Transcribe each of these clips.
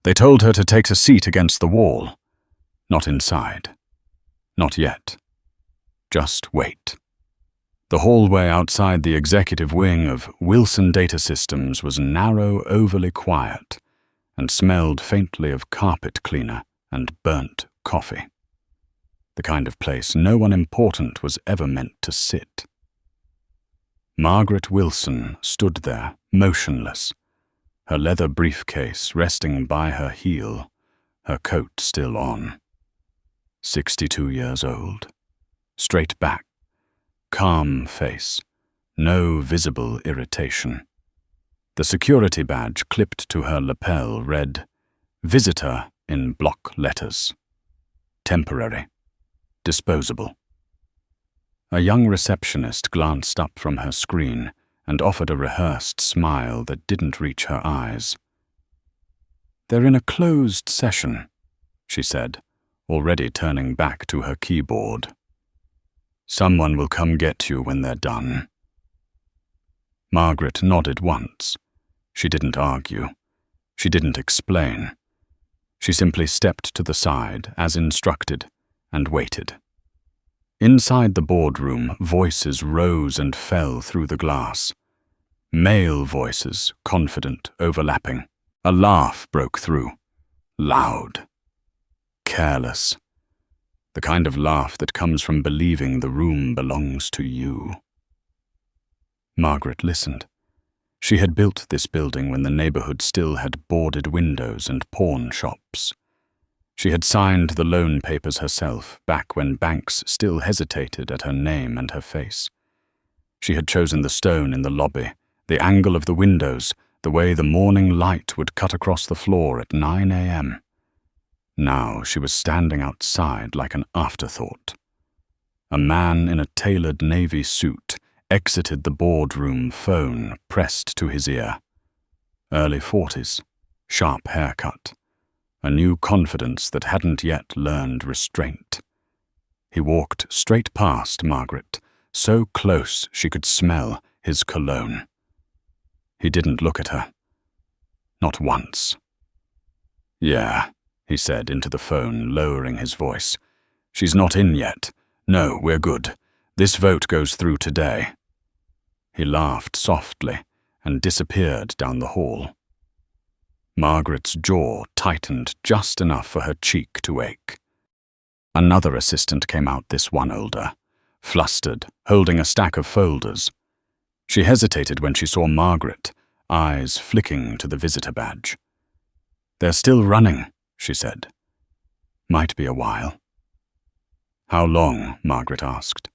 They told her to take a seat against the wall. Not inside. Not yet. Just wait. The hallway outside the executive wing of Wilson Data Systems was narrow, overly quiet, and smelled faintly of carpet cleaner and burnt coffee. The kind of place no one important was ever meant to sit. Margaret Wilson stood there, motionless, her leather briefcase resting by her heel, her coat still on. 62 years old. Straight back, calm face, no visible irritation. The security badge clipped to her lapel read, "Visitor" in block letters. Temporary. Disposable. A young receptionist glanced up from her screen and offered a rehearsed smile that didn't reach her eyes. "They're in a closed session," she said, already turning back to her keyboard. "Someone will come get you when they're done." Margaret nodded once. She didn't argue. She didn't explain. She simply stepped to the side, as instructed, and waited. Inside the boardroom, voices rose and fell through the glass. Male voices, confident, overlapping. A laugh broke through. Loud. Careless. The kind of laugh that comes from believing the room belongs to you. Margaret listened. She had built this building when the neighborhood still had boarded windows and pawn shops. She had signed the loan papers herself back when banks still hesitated at her name and her face. She had chosen the stone in the lobby, the angle of the windows, the way the morning light would cut across the floor at 9 a.m. Now she was standing outside like an afterthought. A man in a tailored navy suit exited the boardroom, phone pressed to his ear. Early 40s, sharp haircut. A new confidence that hadn't yet learned restraint. He walked straight past Margaret, so close she could smell his cologne. He didn't look at her. Not once. "Yeah," he said into the phone, lowering his voice. "She's not in yet. No, we're good. This vote goes through today." He laughed softly and disappeared down the hall. Margaret's jaw tightened just enough for her cheek to ache. Another assistant came out, this one older, flustered, holding a stack of folders. She hesitated when she saw Margaret, eyes flicking to the visitor badge. "They're still running," she said. "Might be a while." "How long?" Margaret asked.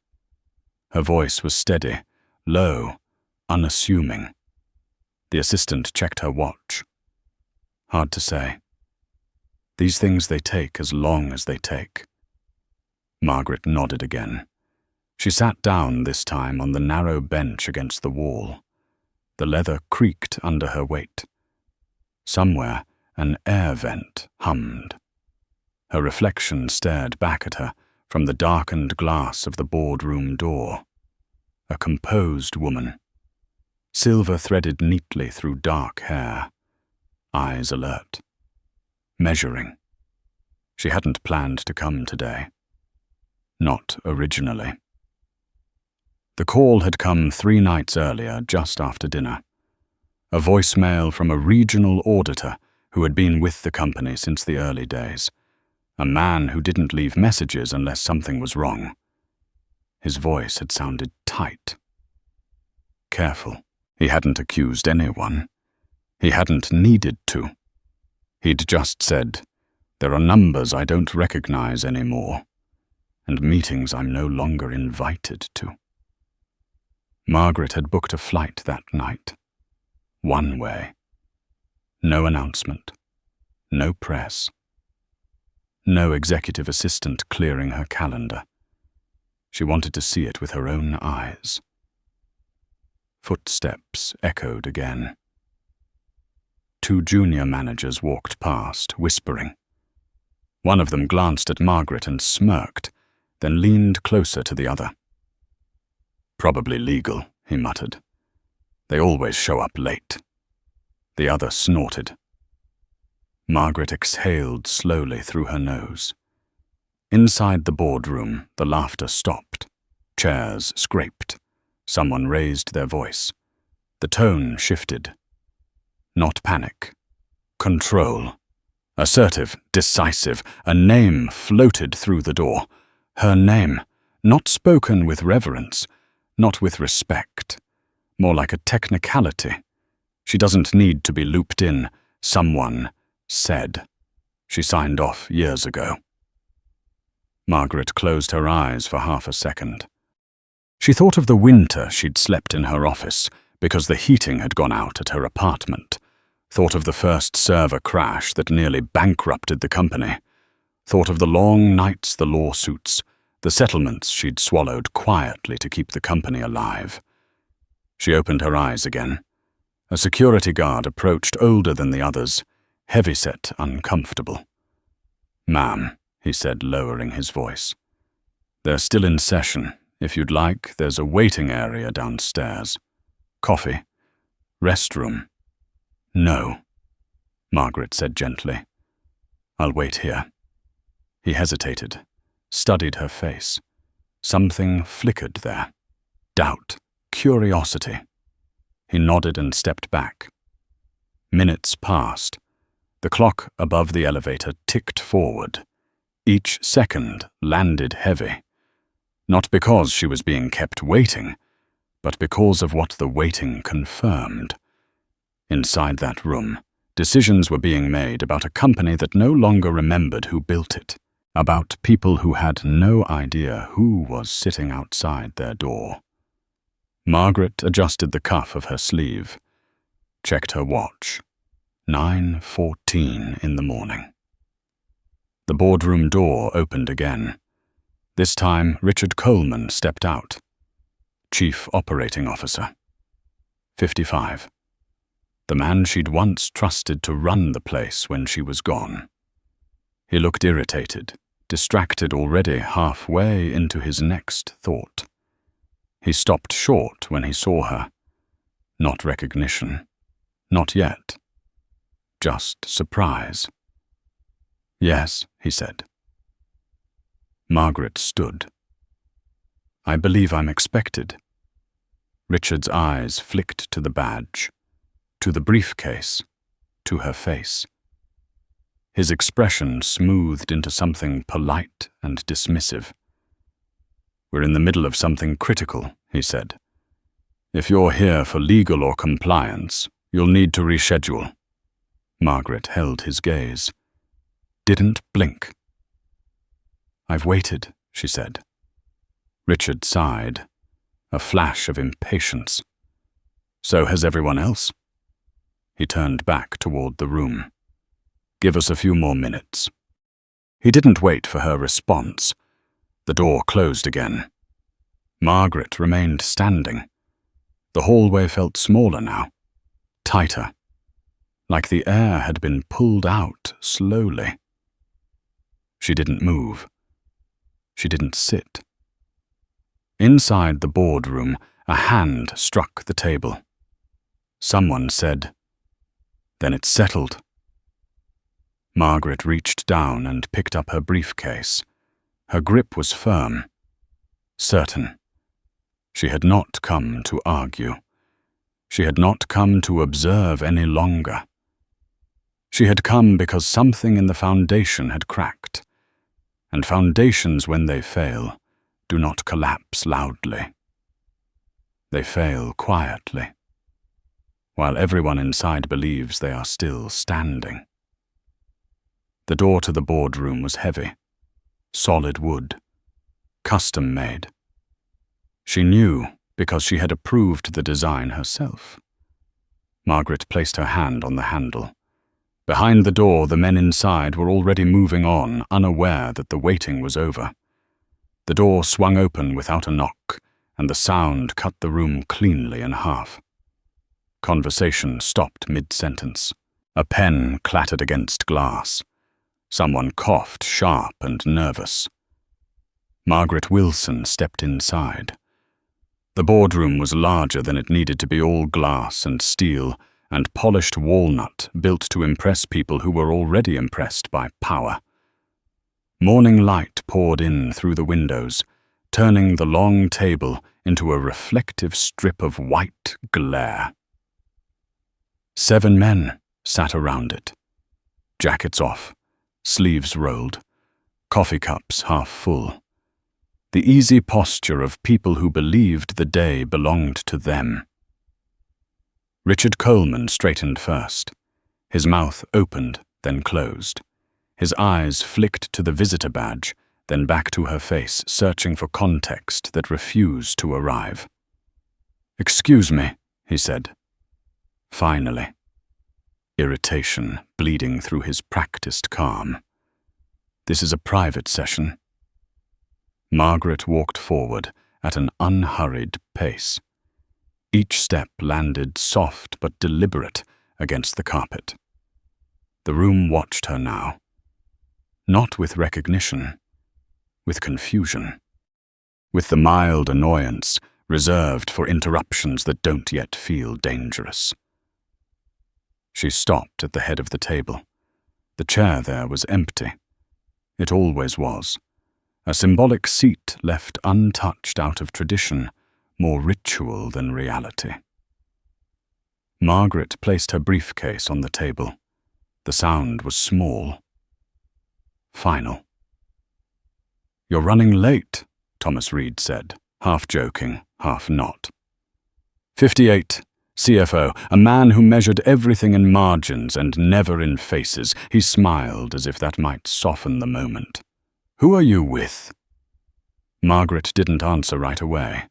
Her voice was steady, low, unassuming. The assistant checked her watch. "Hard to say. These things, they take as long as they take." Margaret nodded again. She sat down this time on the narrow bench against the wall. The leather creaked under her weight. Somewhere, an air vent hummed. Her reflection stared back at her from the darkened glass of the boardroom door. A composed woman. Silver threaded neatly through dark hair. Eyes alert. Measuring. She hadn't planned to come today. Not originally. The call had come 3 nights earlier, just after dinner. A voicemail from a regional auditor who had been with the company since the early days. A man who didn't leave messages unless something was wrong. His voice had sounded tight. Careful. He hadn't accused anyone. He hadn't needed to. He'd just said, "There are numbers I don't recognize anymore, and meetings I'm no longer invited to." Margaret had booked a flight that night. One way. No announcement. No press. No executive assistant clearing her calendar. She wanted to see it with her own eyes. Footsteps echoed again. 2 junior managers walked past, whispering. One of them glanced at Margaret and smirked, then leaned closer to the other. "Probably legal," he muttered. "They always show up late." The other snorted. Margaret exhaled slowly through her nose. Inside the boardroom, the laughter stopped. Chairs scraped. Someone raised their voice. The tone shifted. Not panic. Control. Assertive, decisive, a name floated through the door. Her name, not spoken with reverence, not with respect, more like a technicality. She doesn't need to be looped in. Someone said. She signed off years ago. Margaret closed her eyes for half a second. She thought of the winter she'd slept in her office because the heating had gone out at her apartment. Thought of the first server crash that nearly bankrupted the company. Thought of the long nights, the lawsuits, the settlements she'd swallowed quietly to keep the company alive. She opened her eyes again. A security guard approached, older than the others, heavyset, uncomfortable. "Ma'am," he said, lowering his voice. "They're still in session. If you'd like, there's a waiting area downstairs. Coffee? Restroom?" "No," Margaret said gently. "I'll wait here." He hesitated, studied her face. Something flickered there. Doubt, curiosity. He nodded and stepped back. Minutes passed. The clock above the elevator ticked forward. Each second landed heavy. Not because she was being kept waiting, but because of what the waiting confirmed. Inside that room, decisions were being made about a company that no longer remembered who built it, about people who had no idea who was sitting outside their door. Margaret adjusted the cuff of her sleeve, checked her watch. 9:14 in the morning. The boardroom door opened again. This time, Richard Coleman stepped out. Chief Operating Officer. 55. The man she'd once trusted to run the place when she was gone. He looked irritated, distracted already halfway into his next thought. He stopped short when he saw her. Not recognition. Not yet. Just surprise. "Yes," he said. Margaret stood. "I believe I'm expected." Richard's eyes flicked to the badge, to the briefcase, to her face. His expression smoothed into something polite and dismissive. "We're in the middle of something critical," he said. "If you're here for legal or compliance, you'll need to reschedule." Margaret held his gaze. Didn't blink. "I've waited," she said. Richard sighed, a flash of impatience. "So has everyone else." He turned back toward the room. "Give us a few more minutes." He didn't wait for her response. The door closed again. Margaret remained standing. The hallway felt smaller now, tighter, like the air had been pulled out slowly. She didn't move. She didn't sit. Inside the boardroom, a hand struck the table. Someone said, "Then it's settled." Margaret reached down and picked up her briefcase. Her grip was firm, certain. She had not come to argue. She had not come to observe any longer. She had come because something in the foundation had cracked, and foundations, when they fail, do not collapse loudly. They fail quietly, while everyone inside believes they are still standing. The door to the boardroom was heavy, solid wood, custom-made. She knew because she had approved the design herself. Margaret placed her hand on the handle. Behind the door, the men inside were already moving on, unaware that the waiting was over. The door swung open without a knock, and the sound cut the room cleanly in half. Conversation stopped mid-sentence. A pen clattered against glass. Someone coughed, sharp and nervous. Margaret Wilson stepped inside. The boardroom was larger than it needed to be, all glass and steel, and polished walnut built to impress people who were already impressed by power. Morning light poured in through the windows, turning the long table into a reflective strip of white glare. 7 men sat around it, jackets off, sleeves rolled, coffee cups half full. The easy posture of people who believed the day belonged to them. Richard Coleman straightened first. His mouth opened, then closed. His eyes flicked to the visitor badge, then back to her face, searching for context that refused to arrive. "Excuse me," he said. Finally. Irritation bleeding through his practiced calm. "This is a private session." Margaret walked forward at an unhurried pace. Each step landed soft but deliberate against the carpet. The room watched her now. Not with recognition, with confusion. With the mild annoyance reserved for interruptions that don't yet feel dangerous. She stopped at the head of the table. The chair there was empty. It always was. A symbolic seat left untouched out of tradition, more ritual than reality. Margaret placed her briefcase on the table. The sound was small. Final. "You're running late," Thomas Reed said, half joking, half not. 58, CFO, a man who measured everything in margins and never in faces. He smiled as if that might soften the moment. "Who are you with?" Margaret didn't answer right away.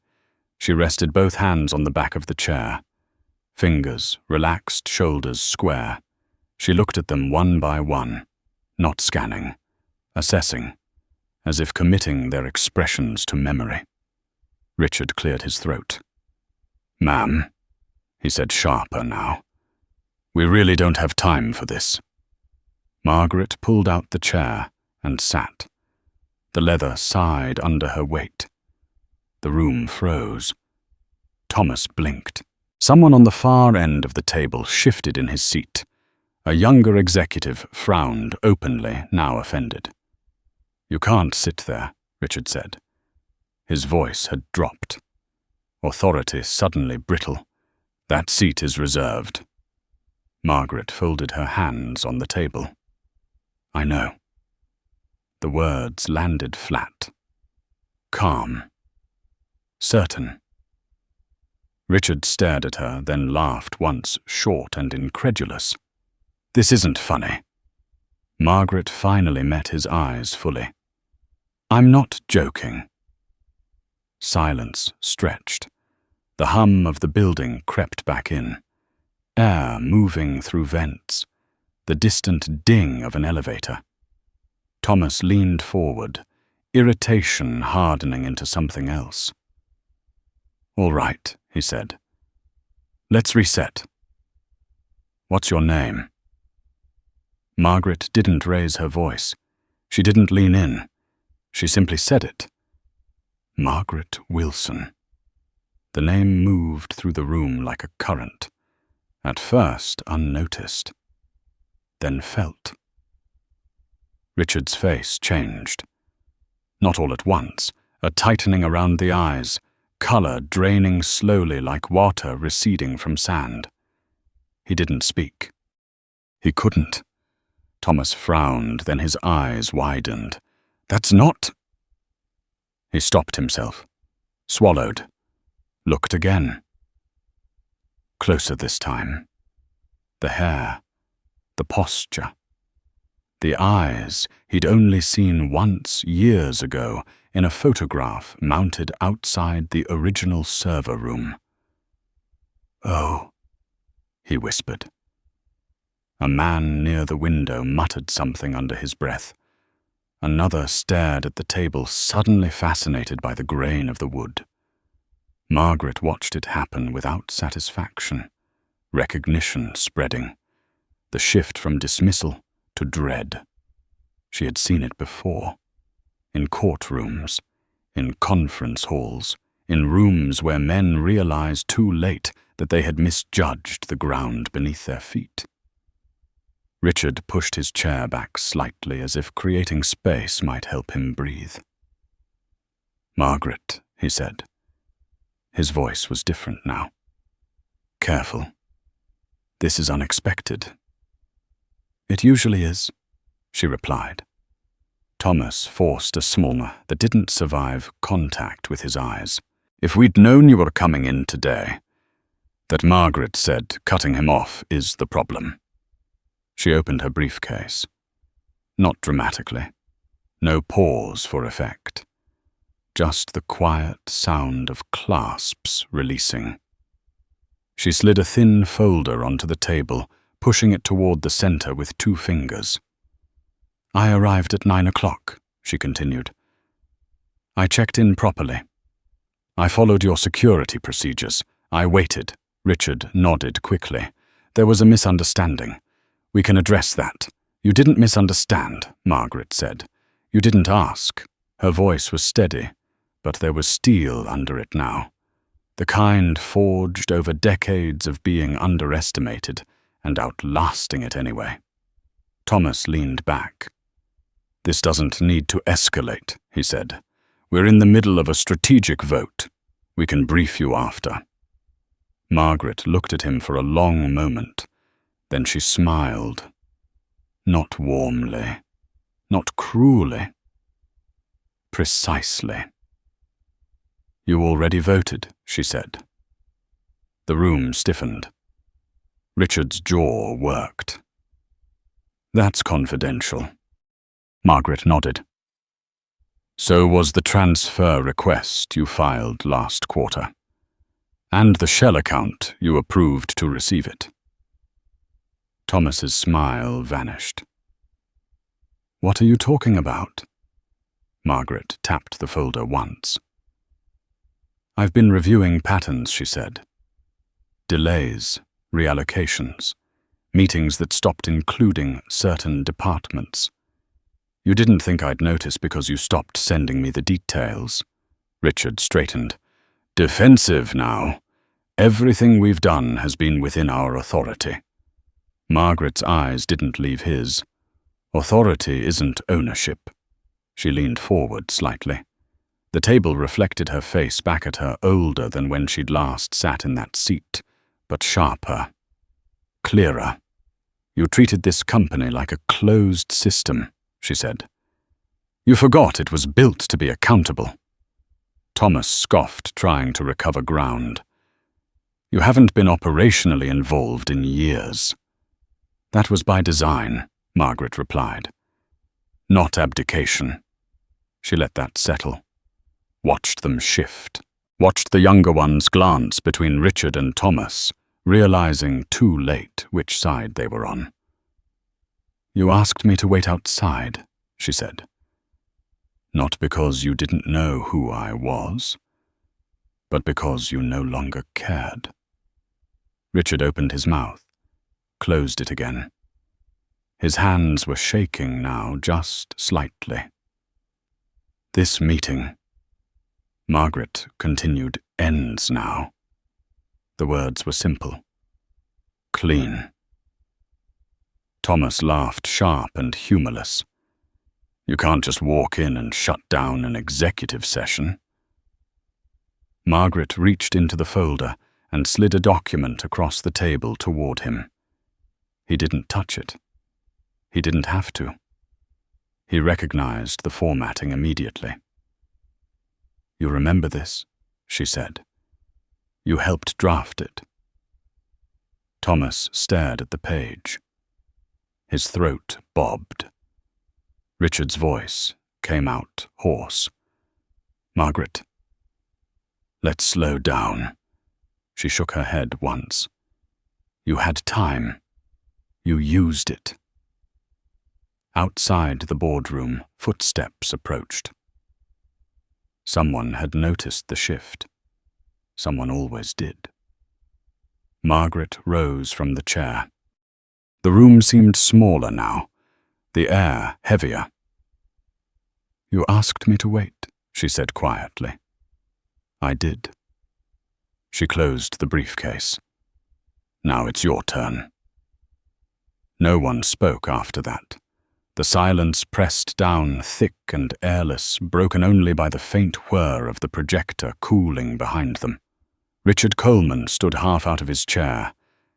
She rested both hands on the back of the chair. Fingers, relaxed, shoulders square. She looked at them one by one, not scanning, assessing, as if committing their expressions to memory. Richard cleared his throat. "Ma'am," he said sharper now, "we really don't have time for this." Margaret pulled out the chair and sat. The leather sighed under her weight. The room froze. Thomas blinked. Someone on the far end of the table shifted in his seat. A younger executive frowned openly, now offended. "You can't sit there," Richard said. His voice had dropped. Authority suddenly brittle. "That seat is reserved." Margaret folded her hands on the table. "I know." The words landed flat. Calm. Certain. Richard stared at her, then laughed once, short and incredulous. "This isn't funny." Margaret finally met his eyes fully. "I'm not joking." Silence stretched. The hum of the building crept back in. Air moving through vents. The distant ding of an elevator. Thomas leaned forward, irritation hardening into something else. "All right," he said. "Let's reset. What's your name?" Margaret didn't raise her voice. She didn't lean in. She simply said it. Margaret Wilson. The name moved through the room like a current, at first unnoticed, then felt. Richard's face changed. Not all at once, a tightening around the eyes, color draining slowly like water receding from sand. He didn't speak. He couldn't. Thomas frowned, then his eyes widened. "That's not—" He stopped himself, swallowed, looked again. Closer this time. The hair, the posture. The eyes he'd only seen once years ago in a photograph mounted outside the original server room. "Oh," he whispered. A man near the window muttered something under his breath. Another stared at the table, suddenly fascinated by the grain of the wood. Margaret watched it happen without satisfaction, recognition spreading, the shift from dismissal to dread. She had seen it before, in courtrooms, in conference halls, in rooms where men realized too late that they had misjudged the ground beneath their feet. Richard pushed his chair back slightly as if creating space might help him breathe. "Margaret," he said. His voice was different now. "Careful. This is unexpected." "It usually is," she replied. Thomas forced a smile that didn't survive contact with his eyes. "If we'd known you were coming in today," that Margaret said, cutting him off, "is the problem." She opened her briefcase. Not dramatically. No pause for effect. Just the quiet sound of clasps releasing. She slid a thin folder onto the table, pushing it toward the center with 2 fingers. "I arrived at 9 o'clock, she continued. "I checked in properly. I followed your security procedures. I waited." Richard nodded quickly. "There was a misunderstanding. We can address that." "You didn't misunderstand," Margaret said. "You didn't ask." Her voice was steady, but there was steel under it now. The kind forged over decades of being underestimated and outlasting it anyway. Thomas leaned back. "This doesn't need to escalate," he said. "We're in the middle of a strategic vote. We can brief you after." Margaret looked at him for a long moment. Then she smiled. Not warmly, not cruelly. Precisely. "You already voted," she said. The room stiffened. Richard's jaw worked. "That's confidential." Margaret nodded. "So was the transfer request you filed last quarter, and the shell account you approved to receive it." Thomas's smile vanished. "What are you talking about?" Margaret tapped the folder once. "I've been reviewing patterns," she said. "Delays, reallocations, meetings that stopped including certain departments. You didn't think I'd notice because you stopped sending me the details." Richard straightened. "Defensive now. Everything we've done has been within our authority." Margaret's eyes didn't leave his. "Authority isn't ownership." She leaned forward slightly. The table reflected her face back at her, older than when she'd last sat in that seat, but sharper, clearer. "You treated this company like a closed system," she said. "You forgot it was built to be accountable." Thomas scoffed, trying to recover ground. "You haven't been operationally involved in years." "That was by design," Margaret replied. "Not abdication." She let that settle. Watched them shift. Watched the younger ones glance between Richard and Thomas, realizing too late which side they were on. "You asked me to wait outside," she said. "Not because you didn't know who I was, but because you no longer cared." Richard opened his mouth, closed it again. His hands were shaking now, just slightly. "This meeting," Margaret continued, "ends now." The words were simple. Clean. Thomas laughed, sharp and humorless. "You can't just walk in and shut down an executive session." Margaret reached into the folder and slid a document across the table toward him. He didn't touch it. He didn't have to. He recognized the formatting immediately. "You remember this?" she said. "You helped draft it." Thomas stared at the page. His throat bobbed. Richard's voice came out hoarse. "Margaret, let's slow down." She shook her head once. "You had time. You used it." Outside the boardroom, footsteps approached. Someone had noticed the shift. Someone always did. Margaret rose from the chair. The room seemed smaller now, the air heavier. "You asked me to wait," she said quietly. "I did." She closed the briefcase. Now it's your turn." No one spoke after that. The silence pressed down thick and airless, broken only by the faint whir of the projector cooling behind them. Richard Coleman stood half out of his chair,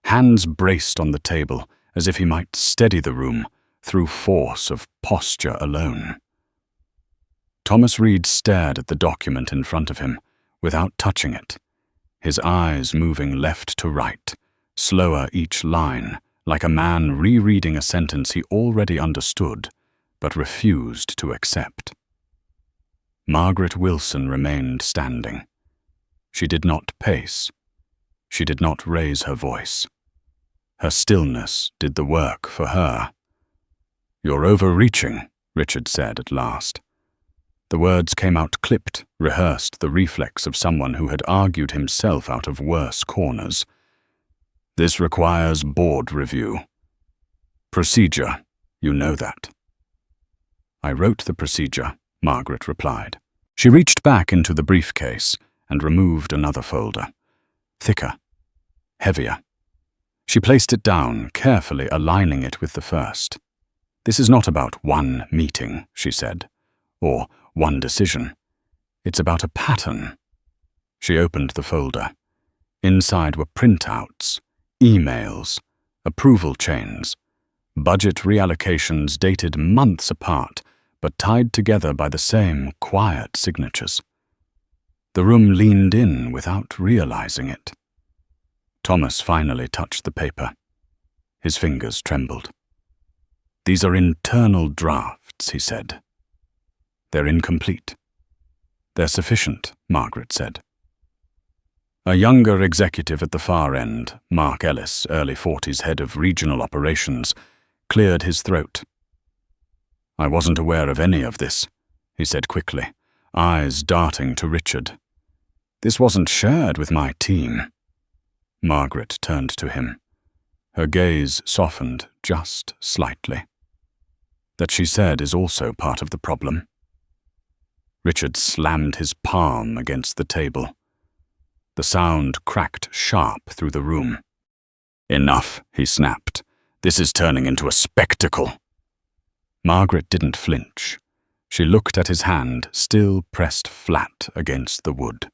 hands braced on the table as if he might steady the room through force of posture alone. Thomas Reed stared at the document in front of him without touching it, his eyes moving left to right, slower each line, like a man rereading a sentence he already understood but refused to accept. Margaret Wilson remained standing. She did not pace. She did not raise her voice. Her stillness did the work for her. "You're overreaching," Richard said at last. The words came out clipped, rehearsed, the reflex of someone who had argued himself out of worse corners. "This requires board review. Procedure, you know that." "I wrote the procedure," Margaret replied. She reached back into the briefcase and removed another folder. Thicker, heavier. She placed it down, carefully aligning it with the first. "This is not about one meeting," she said, "or one decision. It's about a pattern." She opened the folder. Inside were printouts, emails, approval chains, budget reallocations dated months apart, but tied together by the same quiet signatures. The room leaned in without realizing it. Thomas finally touched the paper. His fingers trembled. "These are internal drafts," he said. "They're incomplete." "They're sufficient," Margaret said. A younger executive at the far end, Mark Ellis, early 40s head of regional operations, cleared his throat. "I wasn't aware of any of this," he said quickly, eyes darting to Richard. "This wasn't shared with my team." Margaret turned to him. Her gaze softened just slightly. "That she said is also part of the problem." Richard slammed his palm against the table. The sound cracked sharp through the room. "Enough," he snapped. "This is turning into a spectacle." Margaret didn't flinch. She looked at his hand, still pressed flat against the wood.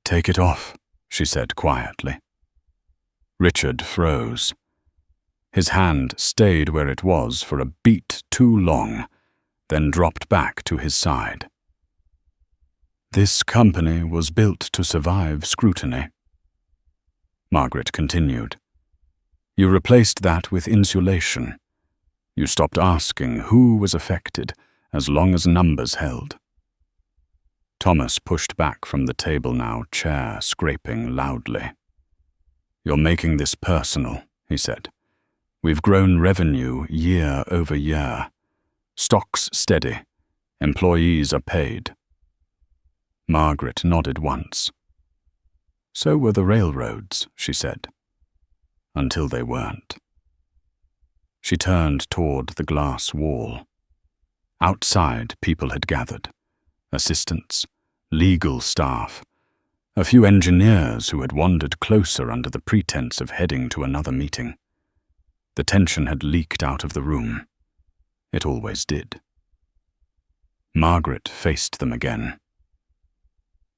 "Take it off," she said quietly. Richard froze. His hand stayed where it was for a beat too long, then dropped back to his side. "This company was built to survive scrutiny." Margaret continued. "You replaced that with insulation. You stopped asking who was affected as long as numbers held." Thomas pushed back from the table now, chair scraping loudly. "You're making this personal," he said. "We've grown revenue year over year. Stock's steady. Employees are paid." Margaret nodded once. "So were the railroads," she said. "Until they weren't." She turned toward the glass wall. Outside, people had gathered. Assistants, legal staff, a few engineers who had wandered closer under the pretense of heading to another meeting. The tension had leaked out of the room. It always did. Margaret faced them again.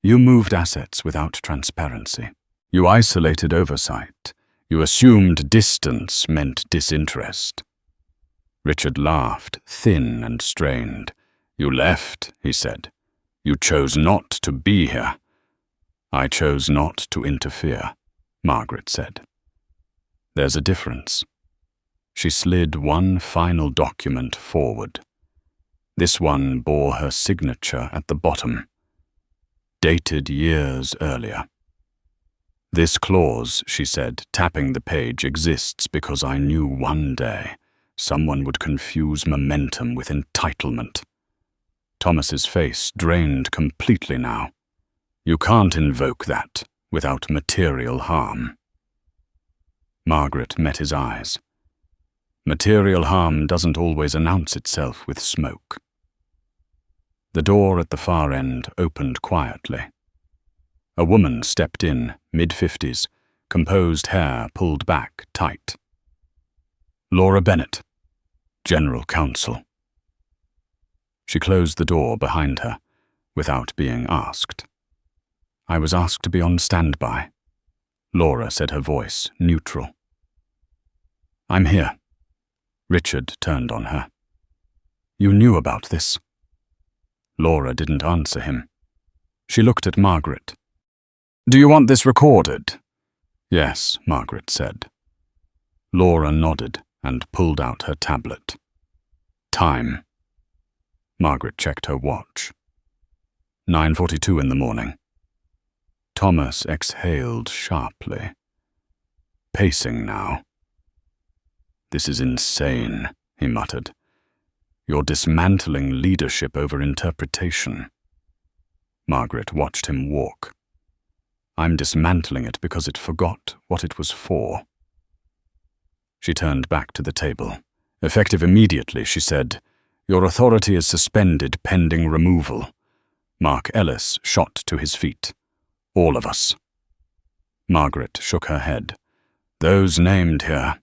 "You moved assets without transparency. You isolated oversight. You assumed distance meant disinterest." Richard laughed, thin and strained. "You left," he said. "You chose not to be here." "I chose not to interfere," Margaret said. "There's a difference." She slid one final document forward. This one bore her signature at the bottom, dated years earlier. "This clause," she said, tapping the page, "exists because I knew one day someone would confuse momentum with entitlement." Thomas's face drained completely now. "You can't invoke that without material harm." Margaret met his eyes. Material harm doesn't always announce itself with smoke. The door at the far end opened quietly. A woman stepped in, mid-50s, composed hair pulled back tight. Laura Bennett, General Counsel. She closed the door behind her, without being asked. I was asked to be on standby. Laura said, her voice neutral. I'm here. Richard turned on her. You knew about this? Laura didn't answer him. She looked at Margaret. Do you want this recorded? Yes, Margaret said. Laura nodded and pulled out her tablet. Time. Margaret checked her watch. 9:42 in the morning. Thomas exhaled sharply. Pacing now. This is insane, he muttered. You're dismantling leadership over interpretation. Margaret watched him walk. I'm dismantling it because it forgot what it was for. She turned back to the table. Effective immediately, she said, Your authority is suspended pending removal. Mark Ellis shot to his feet. All of us. Margaret shook her head. Those named here.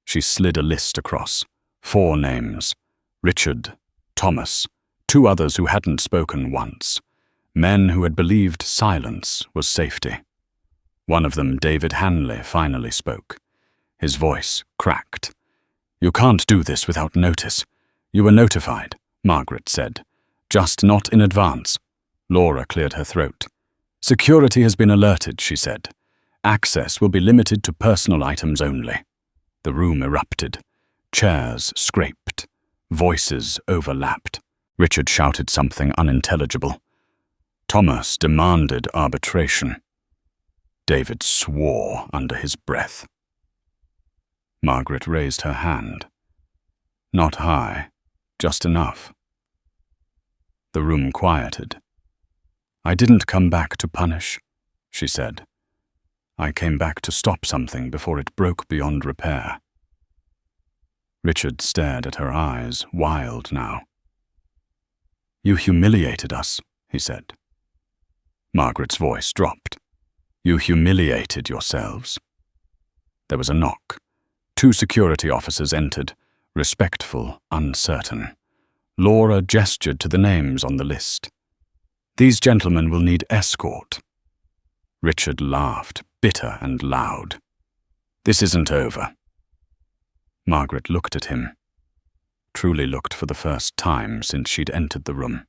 She slid a list across. 4 names. Richard, Thomas, 2 others who hadn't spoken once. Men who had believed silence was safety. One of them, David Hanley, finally spoke. His voice cracked. You can't do this without notice. You were notified, Margaret said. Just not in advance. Laura cleared her throat. Security has been alerted, she said. Access will be limited to personal items only. The room erupted. Chairs scraped. Voices overlapped. Richard shouted something unintelligible. Thomas demanded arbitration. David swore under his breath. Margaret raised her hand. Not high, just enough. The room quieted. I didn't come back to punish, she said. I came back to stop something before it broke beyond repair. Richard stared at her eyes, wild now. You humiliated us, he said. Margaret's voice dropped. You humiliated yourselves. There was a knock. 2 security officers entered, respectful, uncertain. Laura gestured to the names on the list. These gentlemen will need escort. Richard laughed, bitter and loud. This isn't over. Margaret looked at him. Truly looked for the first time since she'd entered the room.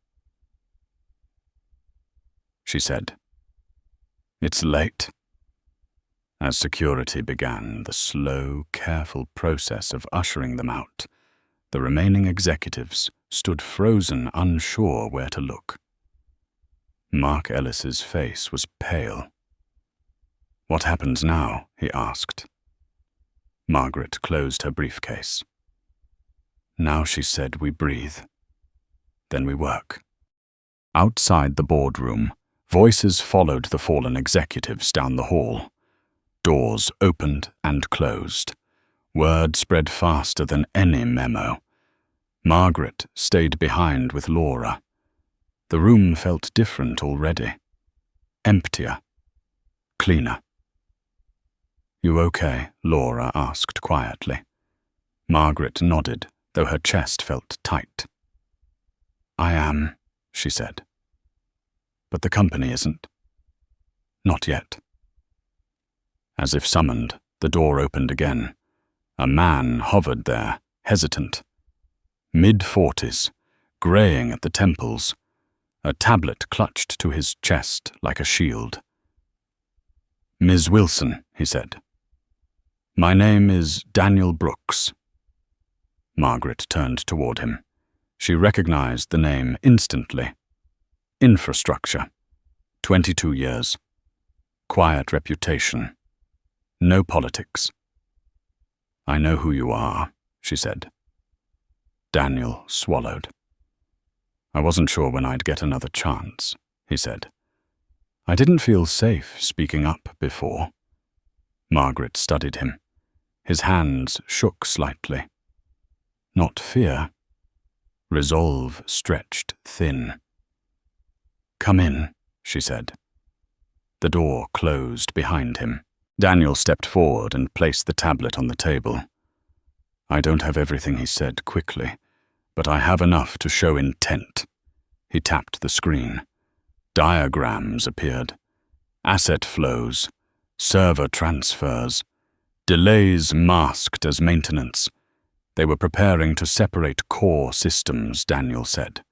She said, It's late. As security began the slow, careful process of ushering them out, the remaining executives stood frozen, unsure where to look. Mark Ellis's face was pale. What happens now? He asked. Margaret closed her briefcase. Now, she said, we breathe. Then we work. Outside the boardroom, voices followed the fallen executives down the hall. Doors opened and closed. Word spread faster than any memo. Margaret stayed behind with Laura. The room felt different already. Emptier. Cleaner. You okay? Laura asked quietly. Margaret nodded, though her chest felt tight. I am, she said. But the company isn't. Not yet. As if summoned, the door opened again. A man hovered there, hesitant. Mid-40s, greying at the temples. A tablet clutched to his chest like a shield. Ms. Wilson, he said. My name is Daniel Brooks. Margaret turned toward him. She recognized the name instantly. Infrastructure. 22 years. Quiet reputation. No politics. I know who you are, she said. Daniel swallowed. I wasn't sure when I'd get another chance, he said. I didn't feel safe speaking up before. Margaret studied him. His hands shook slightly. Not fear. Resolve stretched thin. Come in, she said. The door closed behind him. Daniel stepped forward and placed the tablet on the table. "I don't have everything," he said quickly, "but I have enough to show intent." He tapped the screen. Diagrams appeared. Asset flows, server transfers, delays masked as maintenance. They were preparing to separate core systems, Daniel said.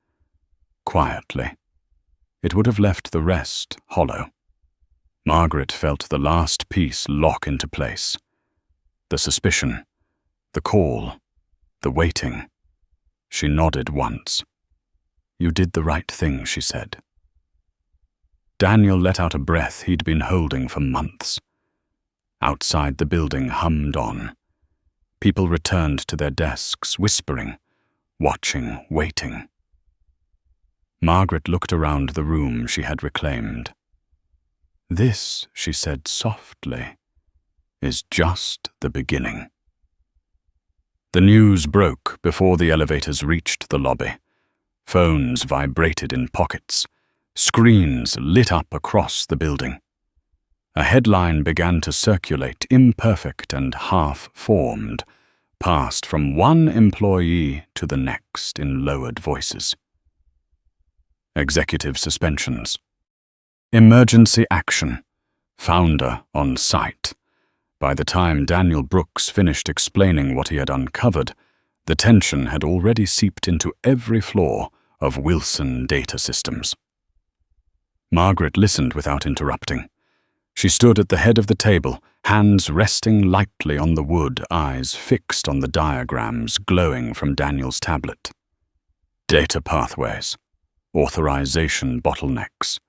Quietly. It would have left the rest hollow. Margaret felt the last piece lock into place. The suspicion, the call, the waiting. She nodded once. "You did the right thing," she said. Daniel let out a breath he'd been holding for months. Outside the building hummed on. People returned to their desks, whispering, watching, waiting. Margaret looked around the room she had reclaimed. "This," she said softly, "is just the beginning." The news broke before the elevators reached the lobby. Phones vibrated in pockets. Screens lit up across the building. A headline began to circulate, imperfect and half-formed, passed from one employee to the next in lowered voices. Executive suspensions. Emergency action. Founder on site. By the time Daniel Brooks finished explaining what he had uncovered, the tension had already seeped into every floor of Wilson Data Systems. Margaret listened without interrupting. She stood at the head of the table, hands resting lightly on the wood, eyes fixed on the diagrams glowing from Daniel's tablet. Data pathways, authorization bottlenecks,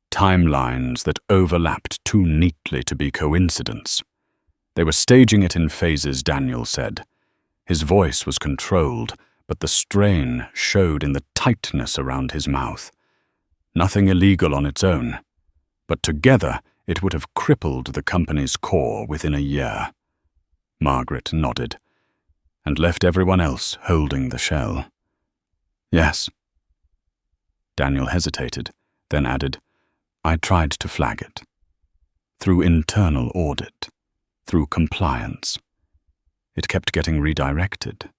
timelines that overlapped too neatly to be coincidence. They were staging it in phases, Daniel said. His voice was controlled, but the strain showed in the tightness around his mouth. Nothing illegal on its own, but together it would have crippled the company's core within a year. Margaret nodded, and left everyone else holding the shell. "Yes." Daniel hesitated, then added, "I tried to flag it. Through internal audit, through compliance. It kept getting redirected.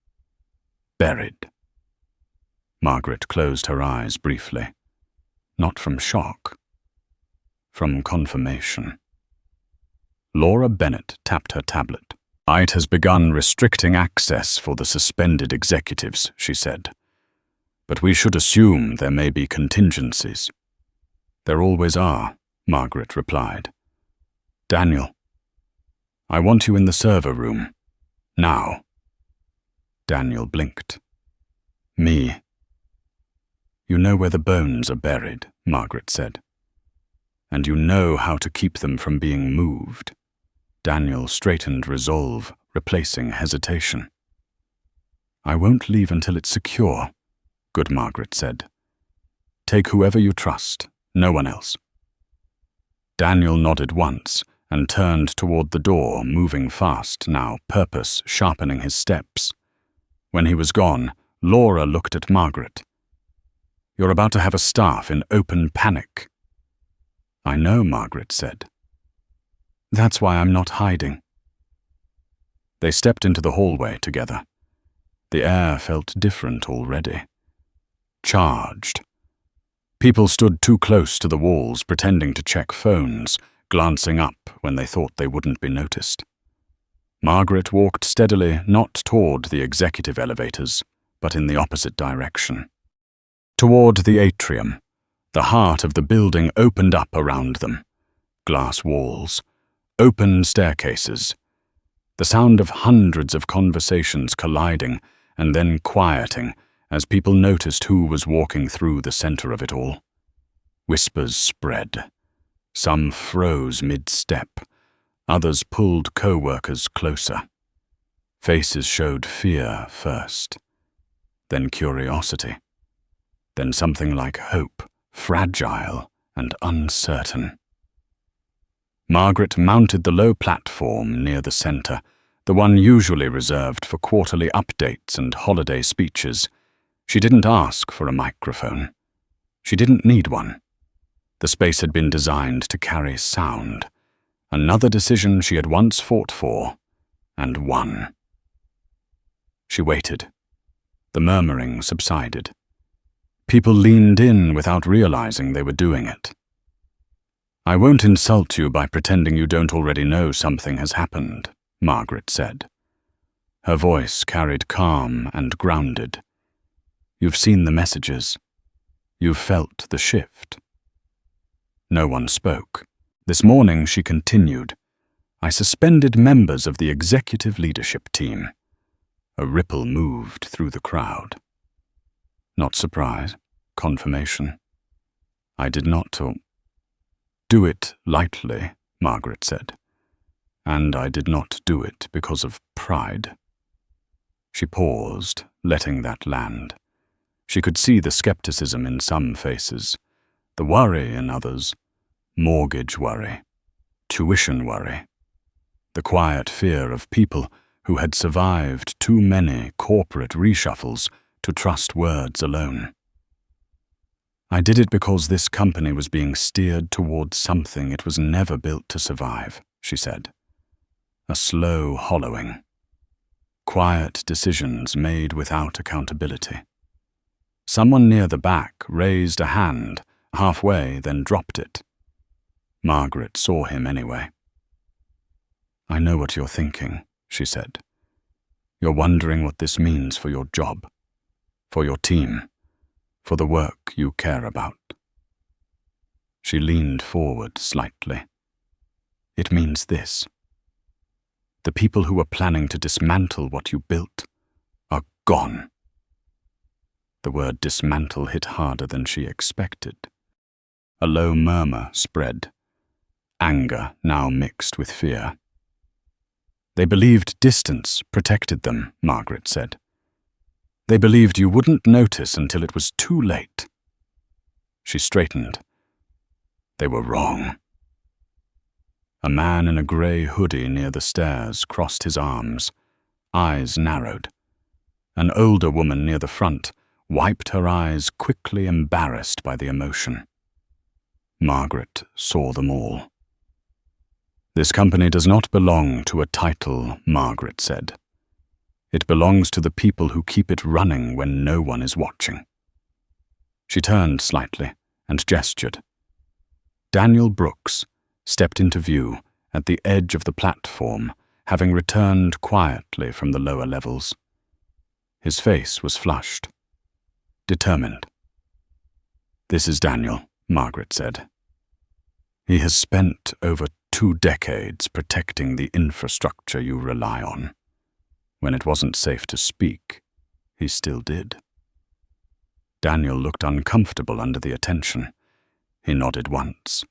Buried." Margaret closed her eyes briefly. Not from shock. From confirmation. Laura Bennett tapped her tablet. "It has begun restricting access for the suspended executives," she said. "But we should assume there may be contingencies." "There always are," Margaret replied. "Daniel, I want you in the server room. Now." Daniel blinked. "Me." "You know where the bones are buried," Margaret said. "And you know how to keep them from being moved." Daniel straightened resolve, replacing hesitation. "I won't leave until it's secure," Good Margaret said. "Take whoever you trust, no one else." Daniel nodded once and turned toward the door, moving fast now, purpose sharpening his steps. When he was gone, Laura looked at Margaret. "You're about to have a staff in open panic." "I know," Margaret said. "That's why I'm not hiding." They stepped into the hallway together. The air felt different already. Charged. People stood too close to the walls, pretending to check phones, glancing up when they thought they wouldn't be noticed. Margaret walked steadily, not toward the executive elevators, but in the opposite direction. Toward the atrium, the heart of the building opened up around them. Glass walls, open staircases, the sound of hundreds of conversations colliding and then quieting as people noticed who was walking through the center of it all. Whispers spread. Some froze mid-step. Others pulled co-workers closer. Faces showed fear first, then curiosity. Then something like hope, fragile and uncertain. Margaret mounted the low platform near the center, the one usually reserved for quarterly updates and holiday speeches. She didn't ask for a microphone. She didn't need one. The space had been designed to carry sound, Another decision she had once fought for, and won. She waited. The murmuring subsided. People leaned in without realizing they were doing it. "I won't insult you by pretending you don't already know something has happened," Margaret said. Her voice carried calm and grounded. "You've seen the messages. You've felt the shift." No one spoke. This morning, she continued, "I suspended members of the executive leadership team." A ripple moved through the crowd. Not surprise, confirmation. "I did not do it lightly," Margaret said. "And I did not do it because of pride." She paused, letting that land. She could see the skepticism in some faces, the worry in others, mortgage worry, tuition worry, the quiet fear of people who had survived too many corporate reshuffles to trust words alone. "I did it because this company was being steered towards something it was never built to survive," she said. A slow hollowing. Quiet decisions made without accountability. Someone near the back raised a hand, halfway, then dropped it. Margaret saw him anyway. "I know what you're thinking," she said. "You're wondering what this means for your job, for your team, for the work you care about." She leaned forward slightly. "It means this. The people who were planning to dismantle what you built are gone." The word dismantle hit harder than she expected. A low murmur spread, anger now mixed with fear. "They believed distance protected them," Margaret said. "They believed you wouldn't notice until it was too late." She straightened. "They were wrong." A man in a grey hoodie near the stairs crossed his arms, eyes narrowed. An older woman near the front wiped her eyes, quickly embarrassed by the emotion. Margaret saw them all. "This company does not belong to a title," Margaret said. "It belongs to the people who keep it running when no one is watching." She turned slightly and gestured. Daniel Brooks stepped into view at the edge of the platform, having returned quietly from the lower levels. His face was flushed, determined. "This is Daniel," Margaret said. "He has spent over 2 decades protecting the infrastructure you rely on. When it wasn't safe to speak, he still did." Daniel looked uncomfortable under the attention. He nodded once.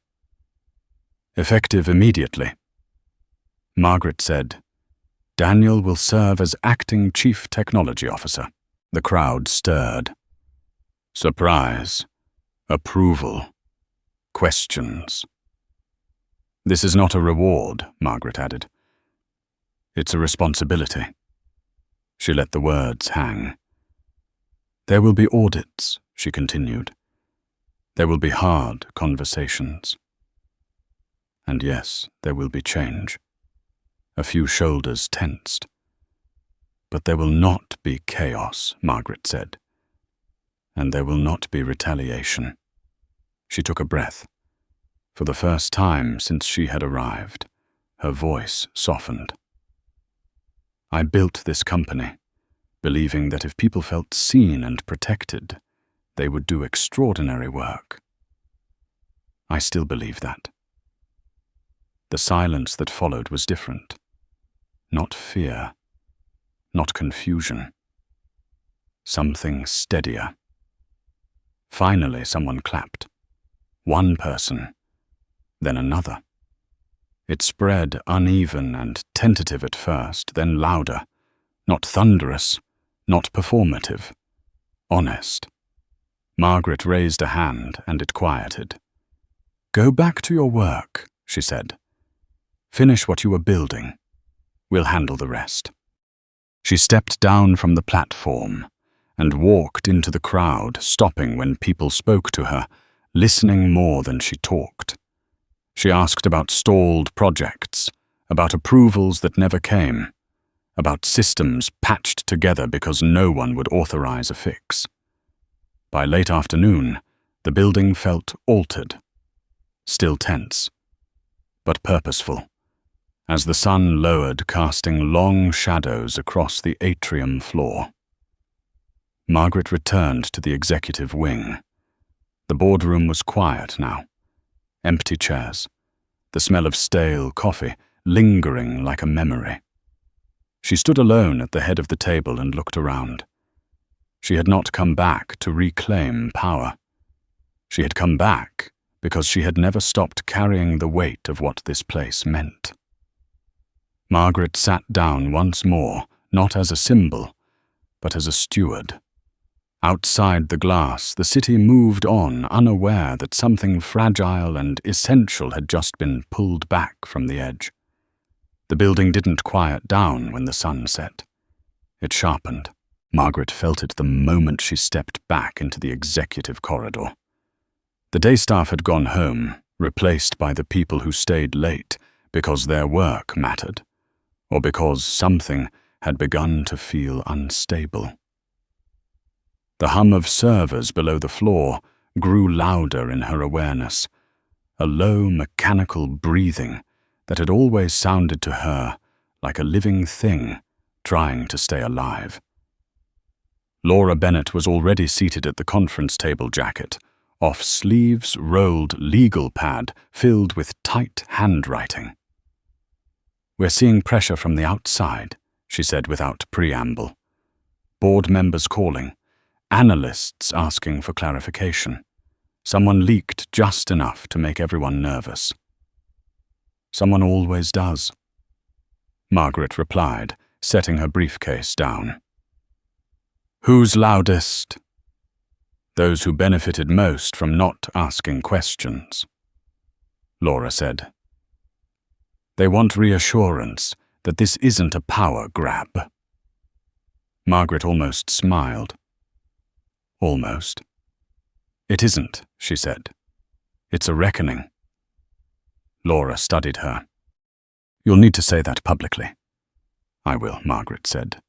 "Effective immediately." Margaret said, "Daniel will serve as acting Chief Technology Officer." The crowd stirred. Surprise, approval, questions. "This is not a reward," Margaret added. "It's a responsibility." She let the words hang. "There will be audits," she continued. "There will be hard conversations. And yes, there will be change." A few shoulders tensed. "But there will not be chaos," Margaret said. "And there will not be retaliation." She took a breath. For the first time since she had arrived, her voice softened. "I built this company, believing that if people felt seen and protected, they would do extraordinary work. I still believe that." The silence that followed was different. Not fear, not confusion. Something steadier. Finally, someone clapped. One person, then another. It spread uneven and tentative at first, then louder. Not thunderous, not performative. Honest. Margaret raised a hand, and it quieted. "Go back to your work," she said. "Finish what you were building. We'll handle the rest." She stepped down from the platform and walked into the crowd, stopping when people spoke to her, listening more than she talked. She asked about stalled projects, about approvals that never came, about systems patched together because no one would authorize a fix. By late afternoon, the building felt altered, still tense, but purposeful, as the sun lowered, casting long shadows across the atrium floor. Margaret returned to the executive wing. The boardroom was quiet now. Empty chairs, the smell of stale coffee lingering like a memory. She stood alone at the head of the table and looked around. She had not come back to reclaim power. She had come back because she had never stopped carrying the weight of what this place meant. Margaret sat down once more, not as a symbol, but as a steward. Outside the glass, the city moved on, unaware that something fragile and essential had just been pulled back from the edge. The building didn't quiet down when the sun set. It sharpened. Margaret felt it the moment she stepped back into the executive corridor. The day staff had gone home, replaced by the people who stayed late because their work mattered, or because something had begun to feel unstable. The hum of servers below the floor grew louder in her awareness, a low mechanical breathing that had always sounded to her like a living thing trying to stay alive. Laura Bennett was already seated at the conference table jacket, off sleeves rolled legal pad filled with tight handwriting. "We're seeing pressure from the outside," she said without preamble. "Board members calling. Analysts asking for clarification. Someone leaked just enough to make everyone nervous." "Someone always does," Margaret replied, setting her briefcase down. "Who's loudest?" "Those who benefited most from not asking questions," Laura said. "They want reassurance that this isn't a power grab." Margaret almost smiled. "Almost." "It isn't," she said. "It's a reckoning." Laura studied her. "You'll need to say that publicly." "I will," Margaret said.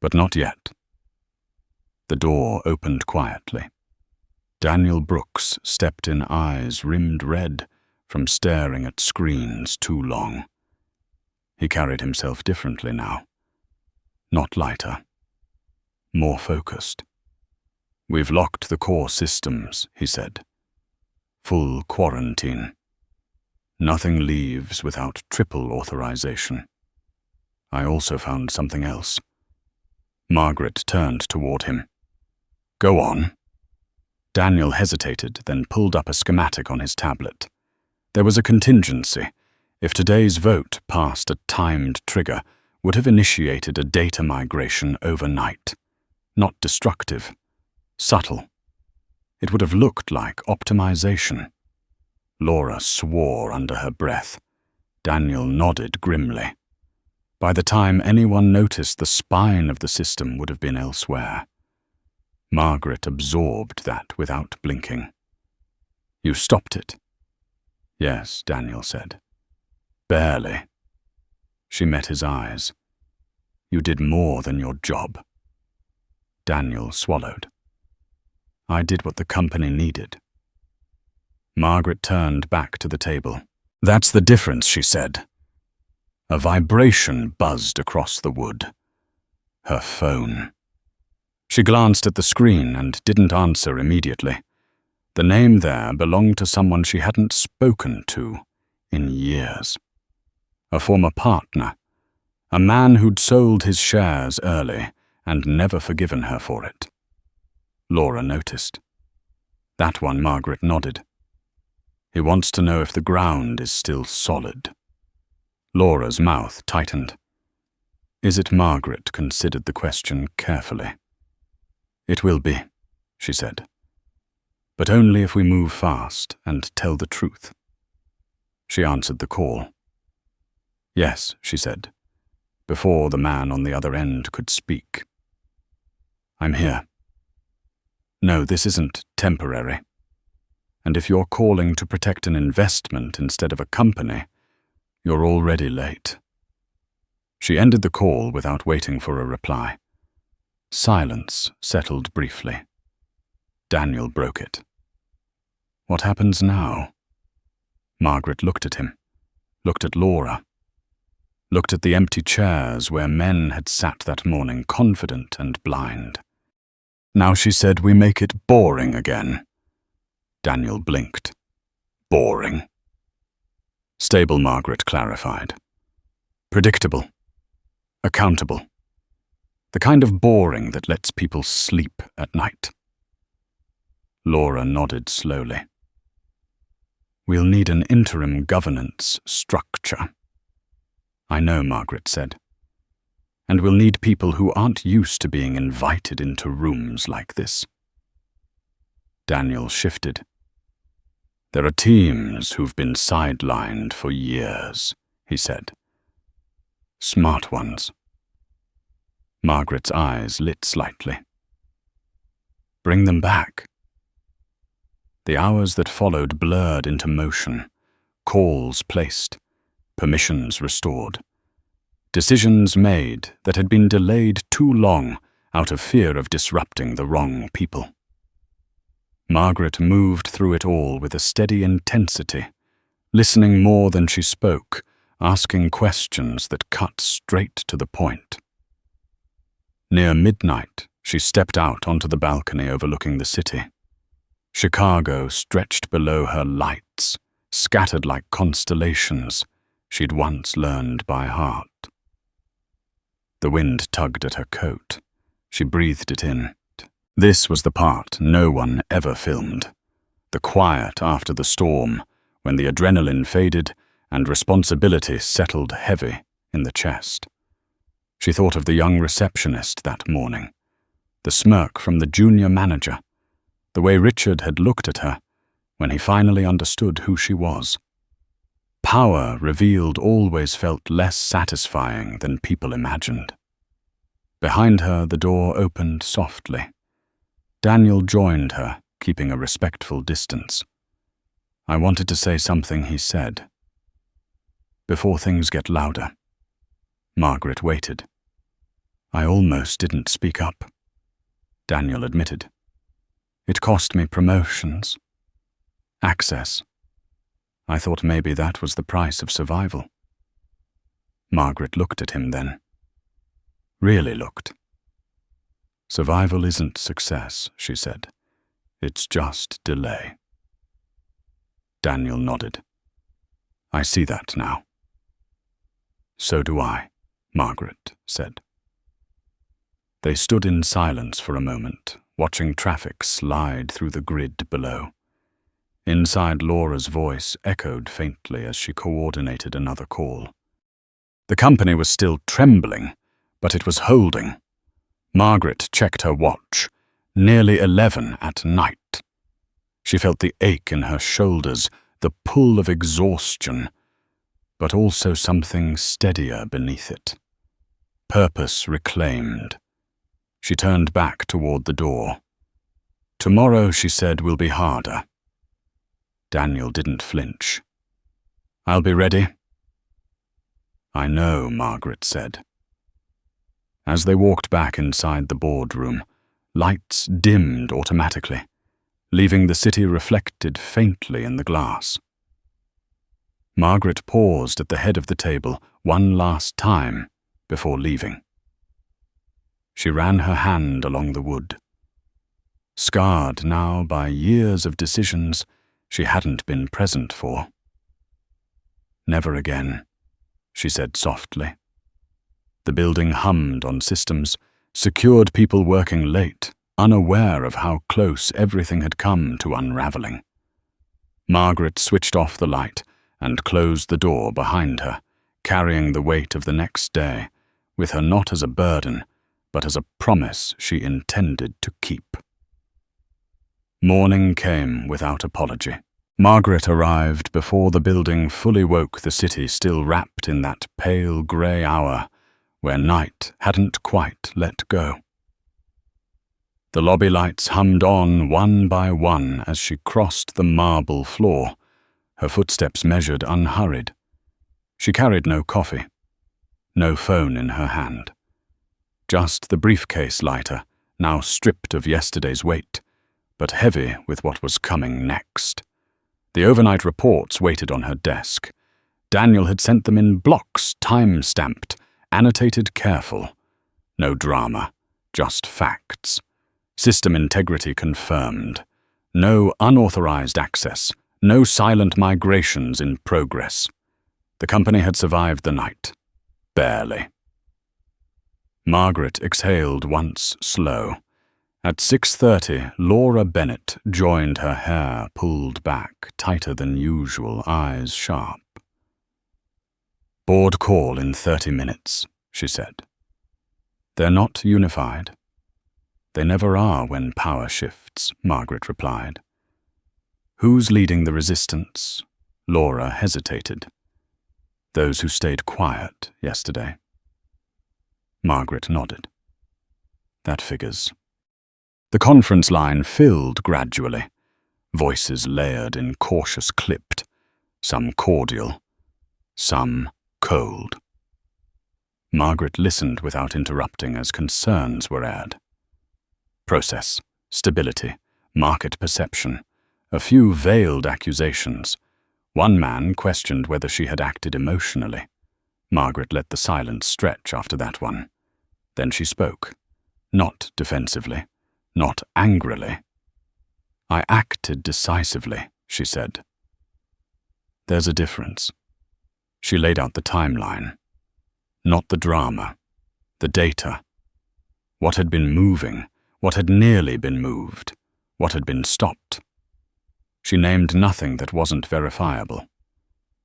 "But not yet." The door opened quietly. Daniel Brooks stepped in, eyes rimmed red from staring at screens too long. He carried himself differently now. Not lighter. More focused. "We've locked the core systems," he said. "Full quarantine. Nothing leaves without triple authorization. I also found something else." Margaret turned toward him. "Go on." Daniel hesitated, then pulled up a schematic on his tablet. There was a contingency. If today's vote passed, a timed trigger would have initiated a data migration overnight. Not destructive. Subtle. It would have looked like optimization. Laura swore under her breath. Daniel nodded grimly. By the time anyone noticed, the spine of the system would have been elsewhere. Margaret absorbed that without blinking. "You stopped it?" "Yes," Daniel said. "Barely." She met his eyes. "You did more than your job." Daniel swallowed. "I did what the company needed." Margaret turned back to the table. "That's the difference," she said. A vibration buzzed across the wood. Her phone. She glanced at the screen and didn't answer immediately. The name there belonged to someone she hadn't spoken to in years. A former partner. A man who'd sold his shares early and never forgiven her for it. Laura noticed. "That one," Margaret nodded. "He wants to know if the ground is still solid." Laura's mouth tightened. "Is it?" Margaret considered the question carefully. "It will be," she said. "But only if we move fast and tell the truth." She answered the call. "Yes," she said, before the man on the other end could speak. "I'm here. No, this isn't temporary. And if you're calling to protect an investment instead of a company, you're already late. She ended the call without waiting for a reply. Silence settled briefly. Daniel broke it. What happens now? Margaret looked at him, looked at Laura, looked at the empty chairs where men had sat that morning, confident and blind. Now she said, we make it boring again. Daniel blinked. Boring? Stable, Margaret clarified. Predictable. Accountable. The kind of boring that lets people sleep at night. Laura nodded slowly. We'll need an interim governance structure. I know, Margaret said. And we'll need people who aren't used to being invited into rooms like this. Daniel shifted. There are teams who've been sidelined for years, he said. Smart ones. Margaret's eyes lit slightly. Bring them back. The hours that followed blurred into motion, calls placed, permissions restored, decisions made that had been delayed too long out of fear of disrupting the wrong people. Margaret moved through it all with a steady intensity, listening more than she spoke, asking questions that cut straight to the point. Near midnight, she stepped out onto the balcony overlooking the city. Chicago stretched below her, lights, scattered like constellations she'd once learned by heart. The wind tugged at her coat. She breathed it in. This was the part no one ever filmed. The quiet after the storm, when the adrenaline faded and responsibility settled heavy in the chest. She thought of the young receptionist that morning, the smirk from the junior manager, the way Richard had looked at her when he finally understood who she was. Power revealed always felt less satisfying than people imagined. Behind her, the door opened softly. Daniel joined her, keeping a respectful distance. I wanted to say something, he said. Before things get louder. Margaret waited. I almost didn't speak up. Daniel admitted. It cost me promotions. Access. I thought maybe that was the price of survival. Margaret looked at him then. Really looked. Survival isn't success, she said. It's just delay. Daniel nodded. I see that now. So do I, Margaret said. They stood in silence for a moment, watching traffic slide through the grid below. Inside, Laura's voice echoed faintly as she coordinated another call. The company was still trembling, but it was holding. Margaret checked her watch. Nearly 11 at night. She felt the ache in her shoulders, the pull of exhaustion, but also something steadier beneath it. Purpose reclaimed. She turned back toward the door. Tomorrow, she said, will be harder. Daniel didn't flinch. I'll be ready. I know, Margaret said. As they walked back inside the boardroom, lights dimmed automatically, leaving the city reflected faintly in the glass. Margaret paused at the head of the table one last time before leaving. She ran her hand along the wood. Scarred now by years of decisions she hadn't been present for. Never again, she said softly. The building hummed on systems, secured people working late, unaware of how close everything had come to unraveling. Margaret switched off the light and closed the door behind her, carrying the weight of the next day, with her not as a burden, but as a promise she intended to keep. Morning came without apology. Margaret arrived before the building fully woke the city still wrapped in that pale grey hour where night hadn't quite let go. The lobby lights hummed on one by one as she crossed the marble floor, her footsteps measured unhurried. She carried no coffee, no phone in her hand. Just the briefcase lighter, now stripped of yesterday's weight, but heavy with what was coming next. The overnight reports waited on her desk. Daniel had sent them in blocks, time-stamped, annotated careful. No drama, just facts. System integrity confirmed. No unauthorized access, no silent migrations in progress. The company had survived the night. Barely. Margaret exhaled once slow. At 6:30, Laura Bennett joined, her hair pulled back, tighter than usual, eyes sharp. "Board call in 30 minutes, she said. "They're not unified." "They never are when power shifts," Margaret replied. "Who's leading the resistance?" Laura hesitated. "Those who stayed quiet yesterday." Margaret nodded. "That figures." The conference line filled gradually, voices layered in cautious clipped, some cordial, some cold. Margaret listened without interrupting as concerns were aired. Process, stability, market perception, a few veiled accusations. One man questioned whether she had acted emotionally. Margaret let the silence stretch after that one. Then she spoke, not defensively, not angrily. "I acted decisively," she said. "There's a difference." She laid out the timeline. Not the drama, the data. What had been moving, what had nearly been moved, what had been stopped. She named nothing that wasn't verifiable.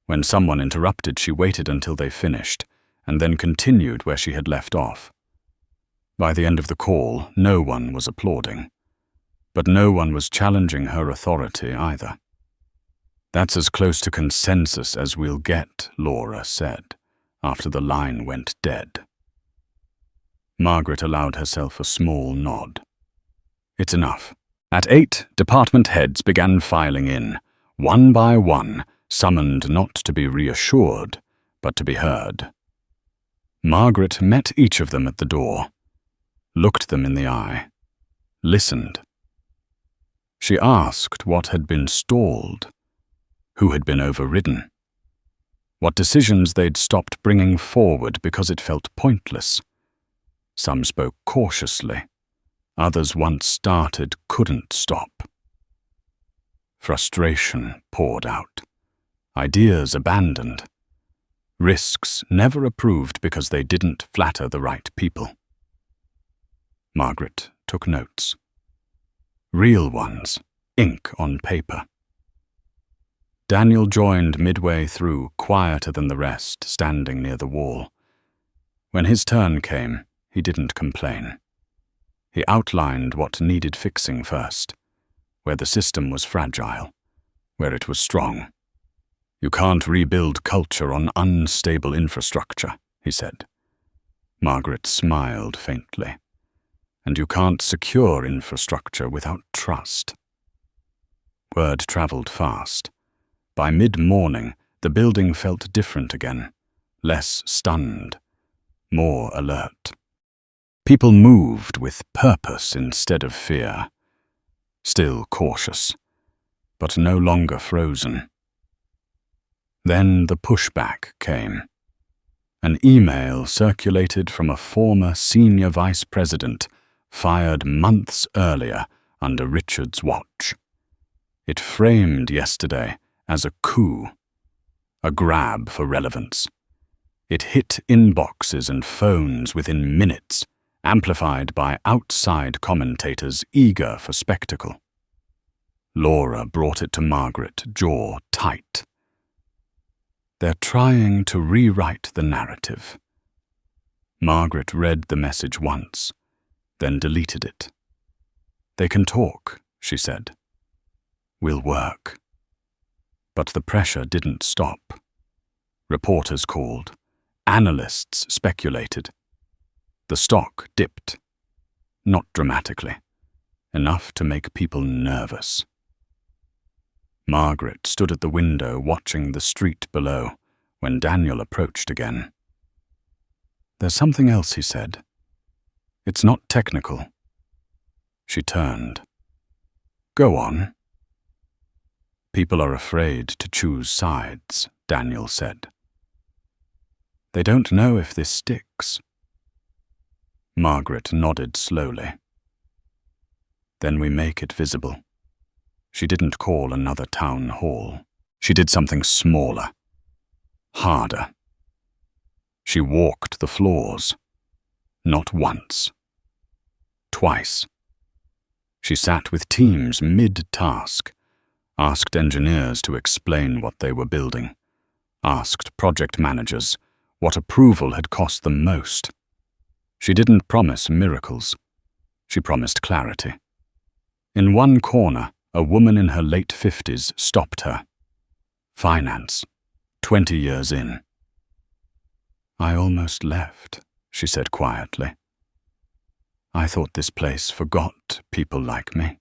When someone interrupted, she waited until they finished, and then continued where she had left off. By the end of the call, no one was applauding, but no one was challenging her authority either. "That's as close to consensus as we'll get," Laura said, after the line went dead. Margaret allowed herself a small nod. "It's enough." At 8, department heads began filing in, one by one, summoned not to be reassured, but to be heard. Margaret met each of them at the door, looked them in the eye, listened. She asked what had been stalled, who had been overridden, what decisions they'd stopped bringing forward because it felt pointless. Some spoke cautiously, others once started couldn't stop. Frustration poured out, ideas abandoned, risks never approved because they didn't flatter the right people. Margaret took notes. Real ones, ink on paper. Daniel joined midway through, quieter than the rest, standing near the wall. When his turn came, he didn't complain. He outlined what needed fixing first, where the system was fragile, where it was strong. "You can't rebuild culture on unstable infrastructure," he said. Margaret smiled faintly. "And you can't secure infrastructure without trust." Word traveled fast. By mid-morning, the building felt different again, less stunned, more alert. People moved with purpose instead of fear, still cautious, but no longer frozen. Then the pushback came. An email circulated from a former senior vice president, fired months earlier under Richard's watch. It framed yesterday as a coup, a grab for relevance. It hit inboxes and phones within minutes, amplified by outside commentators eager for spectacle. Laura brought it to Margaret, jaw tight. "They're trying to rewrite the narrative." Margaret read the message once, then deleted it. "They can talk," she said. "We'll work." But the pressure didn't stop. Reporters called. Analysts speculated. The stock dipped. Not dramatically, enough to make people nervous. Margaret stood at the window watching the street below when Daniel approached again. "There's something else," he said. "It's not technical." She turned. "Go on." "People are afraid to choose sides," Daniel said. "They don't know if this sticks." Margaret nodded slowly. "Then we make it visible." She didn't call another town hall. She did something smaller, harder. She walked the floors. Not once. Twice. She sat with teams mid-task, asked engineers to explain what they were building, asked project managers what approval had cost them most. She didn't promise miracles. She promised clarity. In one corner, a woman in her late 50s stopped her. Finance, 20 years in. "I almost left," she said quietly. "I thought this place forgot people like me."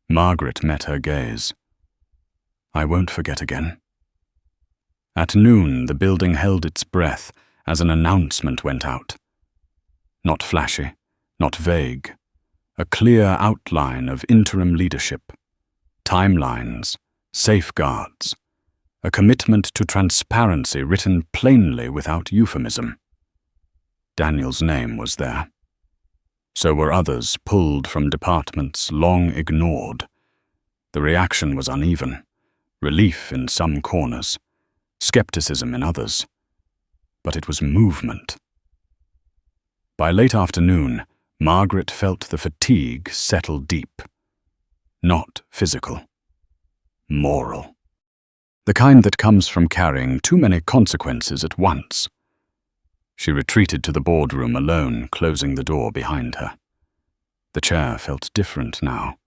Margaret met her gaze. "I won't forget again." At noon, the building held its breath as an announcement went out. Not flashy, not vague. A clear outline of interim leadership, timelines, safeguards, a commitment to transparency written plainly without euphemism. Daniel's name was there. So were others pulled from departments long ignored. The reaction was uneven, relief in some corners, skepticism in others. But it was movement. By late afternoon, Margaret felt the fatigue settle deep. Not physical. Moral. The kind that comes from carrying too many consequences at once. She retreated to the boardroom alone, closing the door behind her. The chair felt different now.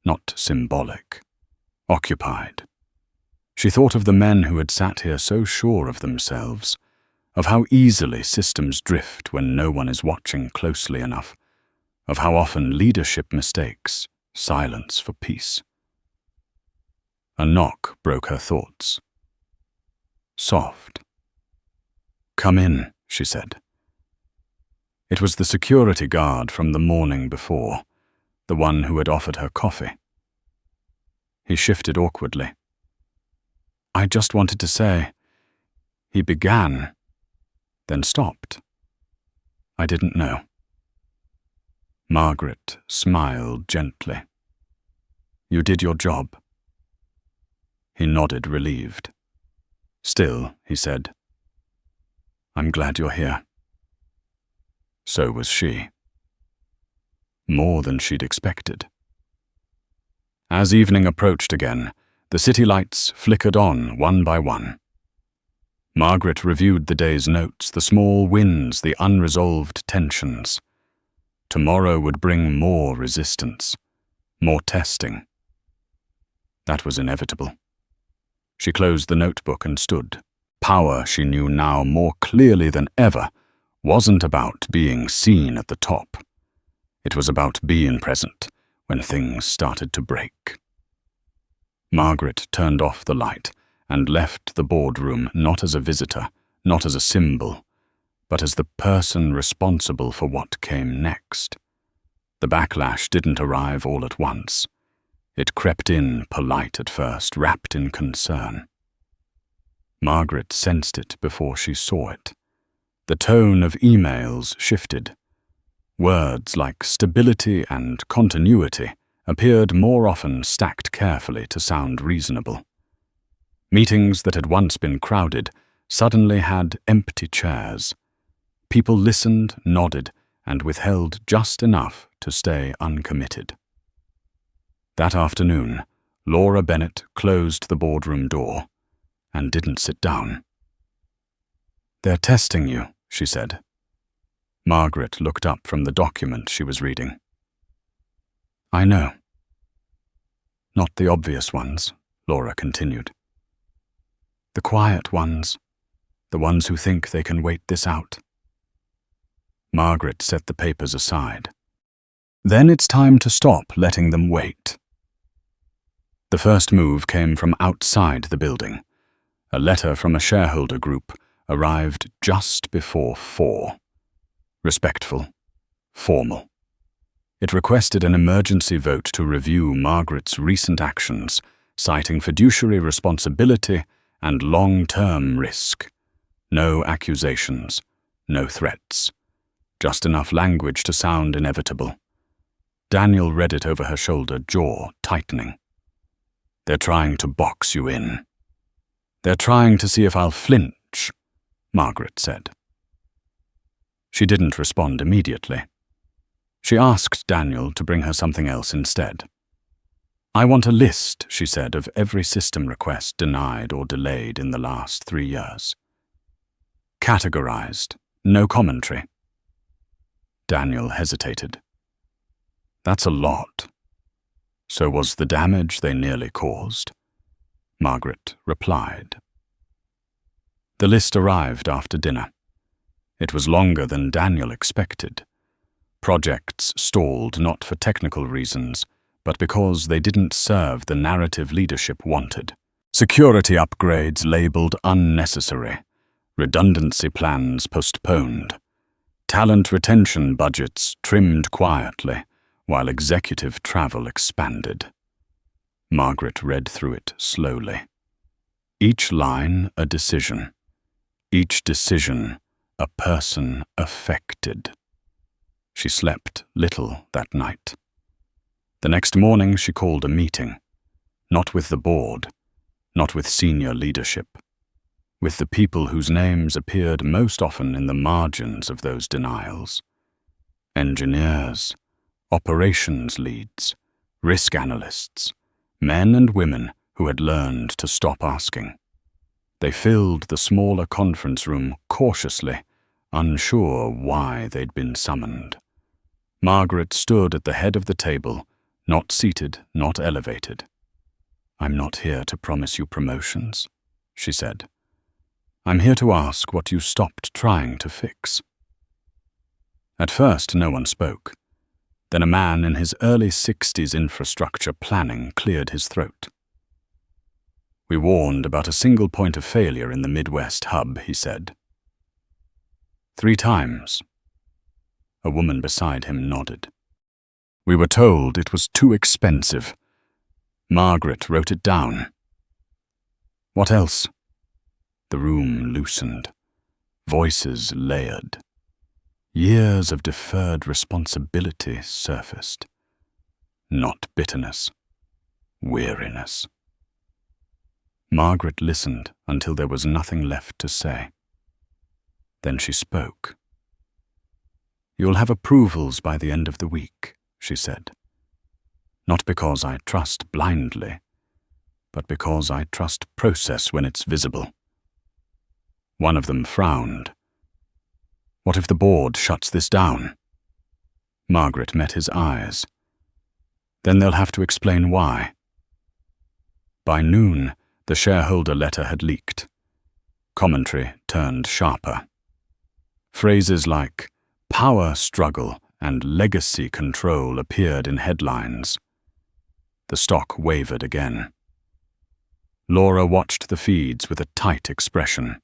Not symbolic. Occupied. She thought of the men who had sat here so sure of themselves, of how easily systems drift when no one is watching closely enough, of how often leadership mistakes silence for peace. A knock broke her thoughts. Soft. "Come in," she said. It was the security guard from the morning before, the one who had offered her coffee. He shifted awkwardly. "I just wanted to say," he began, then stopped. "I didn't know." Margaret smiled gently. "You did your job." He nodded, relieved. "Still," he said, "I'm glad you're here." So was she. More than she'd expected. As evening approached again, the city lights flickered on one by one. Margaret reviewed the day's notes, the small wins, the unresolved tensions. Tomorrow would bring more resistance, more testing. That was inevitable. She closed the notebook and stood. Power, she knew now more clearly than ever, wasn't about being seen at the top. It was about being present when things started to break. Margaret turned off the light and left the boardroom not as a visitor, not as a symbol, but as the person responsible for what came next. The backlash didn't arrive all at once. It crept in, polite at first, wrapped in concern. Margaret sensed it before she saw it. The tone of emails shifted. Words like stability and continuity appeared more often stacked carefully to sound reasonable. Meetings that had once been crowded suddenly had empty chairs. People listened, nodded, and withheld just enough to stay uncommitted. That afternoon, Laura Bennett closed the boardroom door and didn't sit down. "They're testing you," she said. Margaret looked up from the document she was reading. "I know." "Not the obvious ones," Laura continued. "The quiet ones, the ones who think they can wait this out." Margaret set the papers aside. Then it's time to stop letting them wait. The first move came from outside the building. A letter from a shareholder group arrived just before 4. Respectful, formal. It requested an emergency vote to review Margaret's recent actions, citing fiduciary responsibility and long-term risk. No accusations, no threats. Just enough language to sound inevitable. Daniel read it over her shoulder, jaw tightening. "They're trying to box you in. They're trying to see if I'll flinch," Margaret said. She didn't respond immediately. She asked Daniel to bring her something else instead. "I want a list," she said, "of every system request denied or delayed in the last 3 years. Categorized, no commentary." Daniel hesitated. "That's a lot." "So was the damage they nearly caused?" Margaret replied. The list arrived after dinner. It was longer than Daniel expected. Projects stalled not for technical reasons, but because they didn't serve the narrative leadership wanted. Security upgrades labeled unnecessary, redundancy plans postponed, talent retention budgets trimmed quietly, while executive travel expanded. Margaret read through it slowly. Each line a decision. Each decision a person affected. She slept little that night. The next morning she called a meeting. Not with the board, not with senior leadership. With the people whose names appeared most often in the margins of those denials. Engineers, operations leads, risk analysts, men and women who had learned to stop asking. They filled the smaller conference room cautiously, unsure why they'd been summoned. Margaret stood at the head of the table, not seated, not elevated. "I'm not here to promise you promotions," she said. "I'm here to ask what you stopped trying to fix." At first, no one spoke. Then a man in his early 60s infrastructure planning cleared his throat. "We warned about a single point of failure in the Midwest hub," he said. 3 times. A woman beside him nodded. "We were told it was too expensive." Margaret wrote it down. "What else?" The room loosened. Voices layered. Years of deferred responsibility surfaced. Not bitterness, weariness. Margaret listened until there was nothing left to say. Then she spoke. "You'll have approvals by the end of the week," she said. "Not because I trust blindly, but because I trust process when it's visible." One of them frowned. "What if the board shuts this down?" Margaret met his eyes. "Then they'll have to explain why." By noon, the shareholder letter had leaked. Commentary turned sharper. Phrases like power struggle and legacy control appeared in headlines. The stock wavered again. Laura watched the feeds with a tight expression.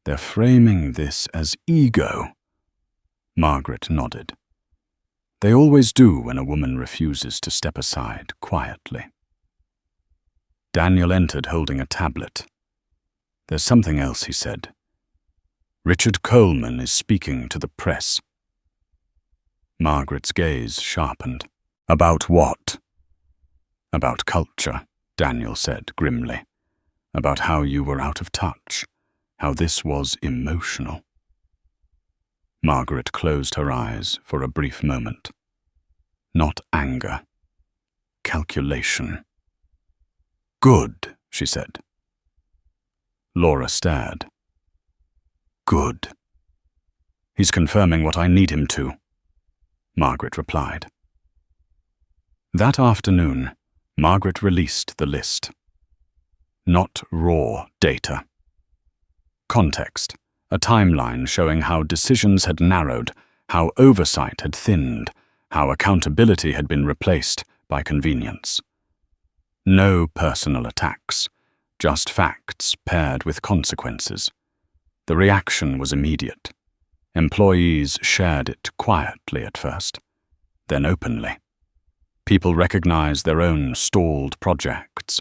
"They're framing this as ego." Margaret nodded. "They always do when a woman refuses to step aside quietly." Daniel entered holding a tablet. "There's something else," he said. "Richard Coleman is speaking to the press." Margaret's gaze sharpened. "About what?" "About culture," Daniel said grimly. "About how you were out of touch, how this was emotional." Margaret closed her eyes for a brief moment. Not anger. Calculation. "Good," she said. Laura stared. "Good. He's confirming what I need him to," Margaret replied. That afternoon, Margaret released the list. Not raw data. Context, a timeline showing how decisions had narrowed, how oversight had thinned, how accountability had been replaced by convenience. No personal attacks, just facts paired with consequences. The reaction was immediate. Employees shared it quietly at first, then openly. People recognized their own stalled projects,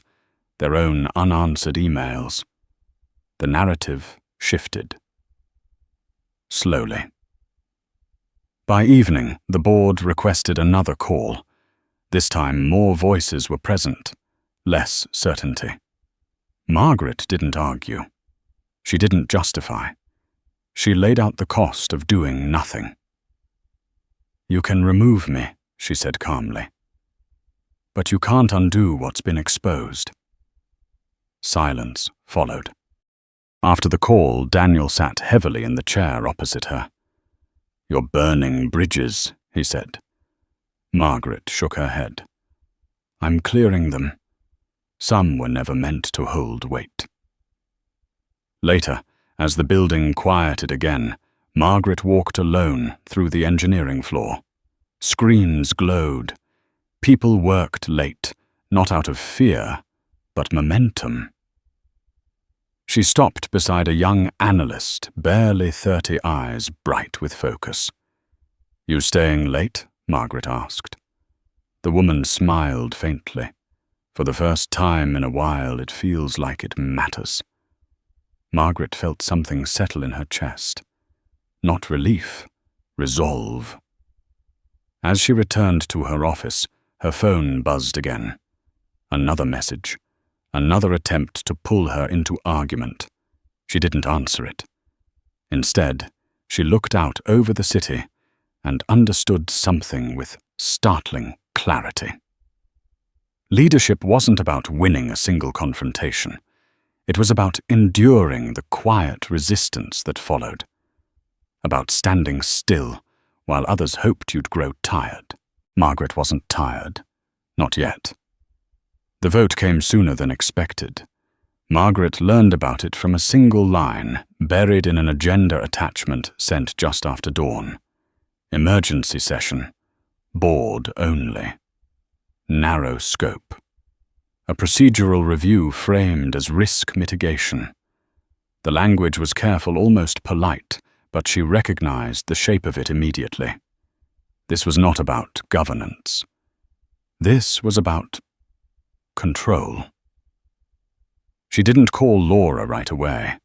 their own unanswered emails. The narrative shifted. Slowly. By evening, the board requested another call. This time, more voices were present, less certainty. Margaret didn't argue. She didn't justify. She laid out the cost of doing nothing. "You can remove me," she said calmly. "But you can't undo what's been exposed." Silence followed. After the call, Daniel sat heavily in the chair opposite her. "You're burning bridges," he said. Margaret shook her head. "I'm clearing them. Some were never meant to hold weight." Later, as the building quieted again, Margaret walked alone through the engineering floor. Screens glowed. People worked late, not out of fear, but momentum. She stopped beside a young analyst, barely 30, eyes bright with focus. "You staying late?" Margaret asked. The woman smiled faintly. For the first time in a while, it feels like it matters. Margaret felt something settle in her chest. Not relief, resolve. As she returned to her office, her phone buzzed again. Another message. Another attempt to pull her into argument. She didn't answer it. Instead, she looked out over the city and understood something with startling clarity. Leadership wasn't about winning a single confrontation. It was about enduring the quiet resistance that followed. About standing still while others hoped you'd grow tired. Margaret wasn't tired. Not yet. The vote came sooner than expected. Margaret learned about it from a single line buried in an agenda attachment sent just after dawn. Emergency session. Board only. Narrow scope. A procedural review framed as risk mitigation. The language was careful, almost polite, but she recognized the shape of it immediately. This was not about governance. This was about control. She didn't call Laura right away.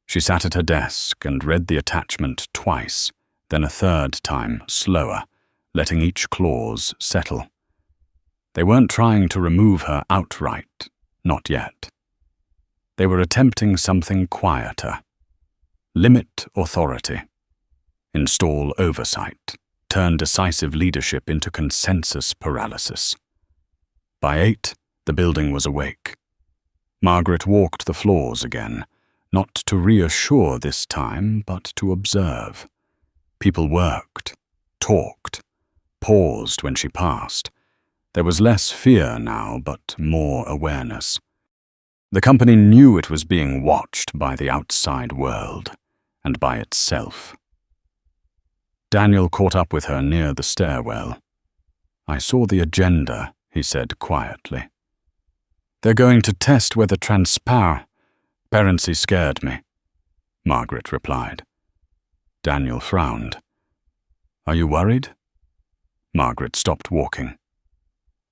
She sat at her desk and read the attachment twice, then a third time, slower, letting each clause settle. They weren't trying to remove her outright, not yet. They were attempting something quieter. Limit authority. Install oversight. Turn decisive leadership into consensus paralysis. By 8, the building was awake. Margaret walked the floors again, not to reassure this time, but to observe. People worked, talked, paused when she passed. There was less fear now, but more awareness. The company knew it was being watched by the outside world, and by itself. Daniel caught up with her near the stairwell. "I saw the agenda," he said quietly. "They're going to test whether transparency scared me," Margaret replied. Daniel frowned. "Are you worried?" Margaret stopped walking.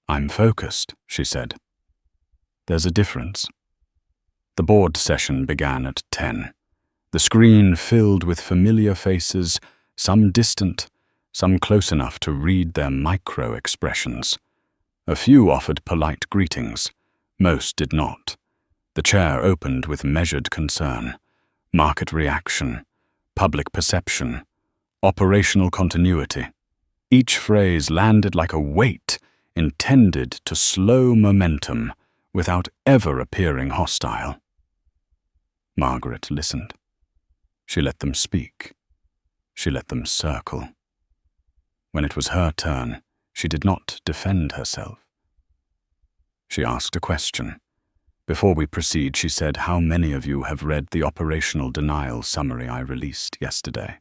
"I'm focused," she said. "There's a difference." The board session began at 10. The screen filled with familiar faces, some distant, some close enough to read their micro-expressions. A few offered polite greetings. Most did not. The chair opened with measured concern. Market reaction, public perception, operational continuity. Each phrase landed like a weight intended to slow momentum without ever appearing hostile. Margaret listened. She let them speak. She let them circle. When it was her turn, she did not defend herself. She asked a question. "Before we proceed," she said, "how many of you have read the operational denial summary I released yesterday?"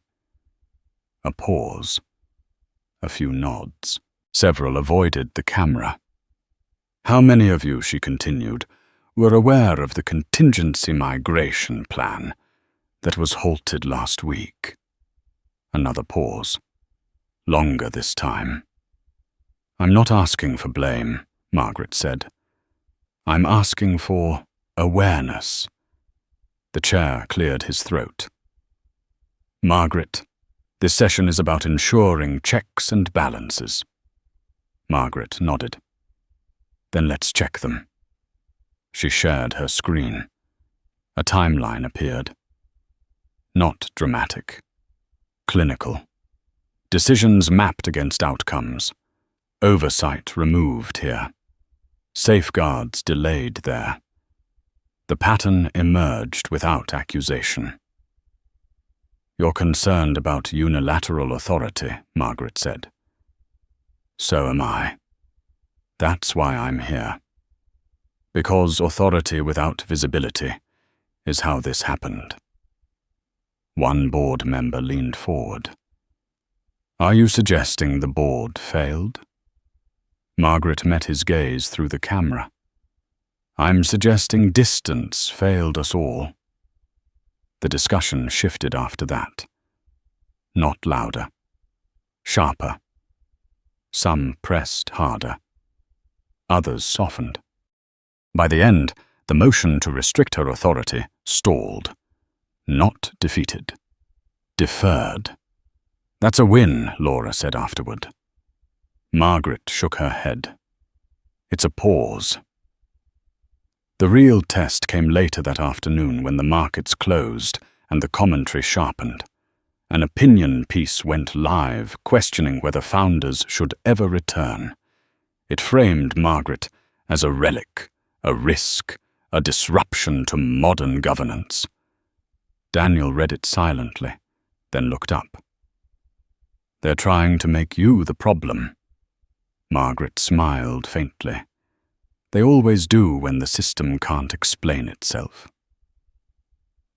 A pause. A few nods. Several avoided the camera. How many of you, she continued, were aware of the contingency migration plan that was halted last week? Another pause. Longer this time. I'm not asking for blame, Margaret said. I'm asking for awareness. The chair cleared his throat. Margaret, this session is about ensuring checks and balances. Margaret nodded. Then let's check them. She shared her screen. A timeline appeared. Not dramatic. Clinical. Decisions mapped against outcomes. Oversight removed here. Safeguards delayed there. The pattern emerged without accusation. You're concerned about unilateral authority, Margaret said. So am I. That's why I'm here. Because authority without visibility is how this happened. One board member leaned forward. Are you suggesting the board failed? Margaret met his gaze through the camera. I'm suggesting distance failed us all. The discussion shifted after that. Not louder. Sharper. Some pressed harder. Others softened. By the end, the motion to restrict her authority stalled. Not defeated. Deferred. That's a win, Laura said afterward. Margaret shook her head. It's a pause. The real test came later that afternoon when the markets closed and the commentary sharpened. An opinion piece went live, questioning whether founders should ever return. It framed Margaret as a relic, a risk, a disruption to modern governance. Daniel read it silently, then looked up. They're trying to make you the problem. Margaret smiled faintly. They always do when the system can't explain itself.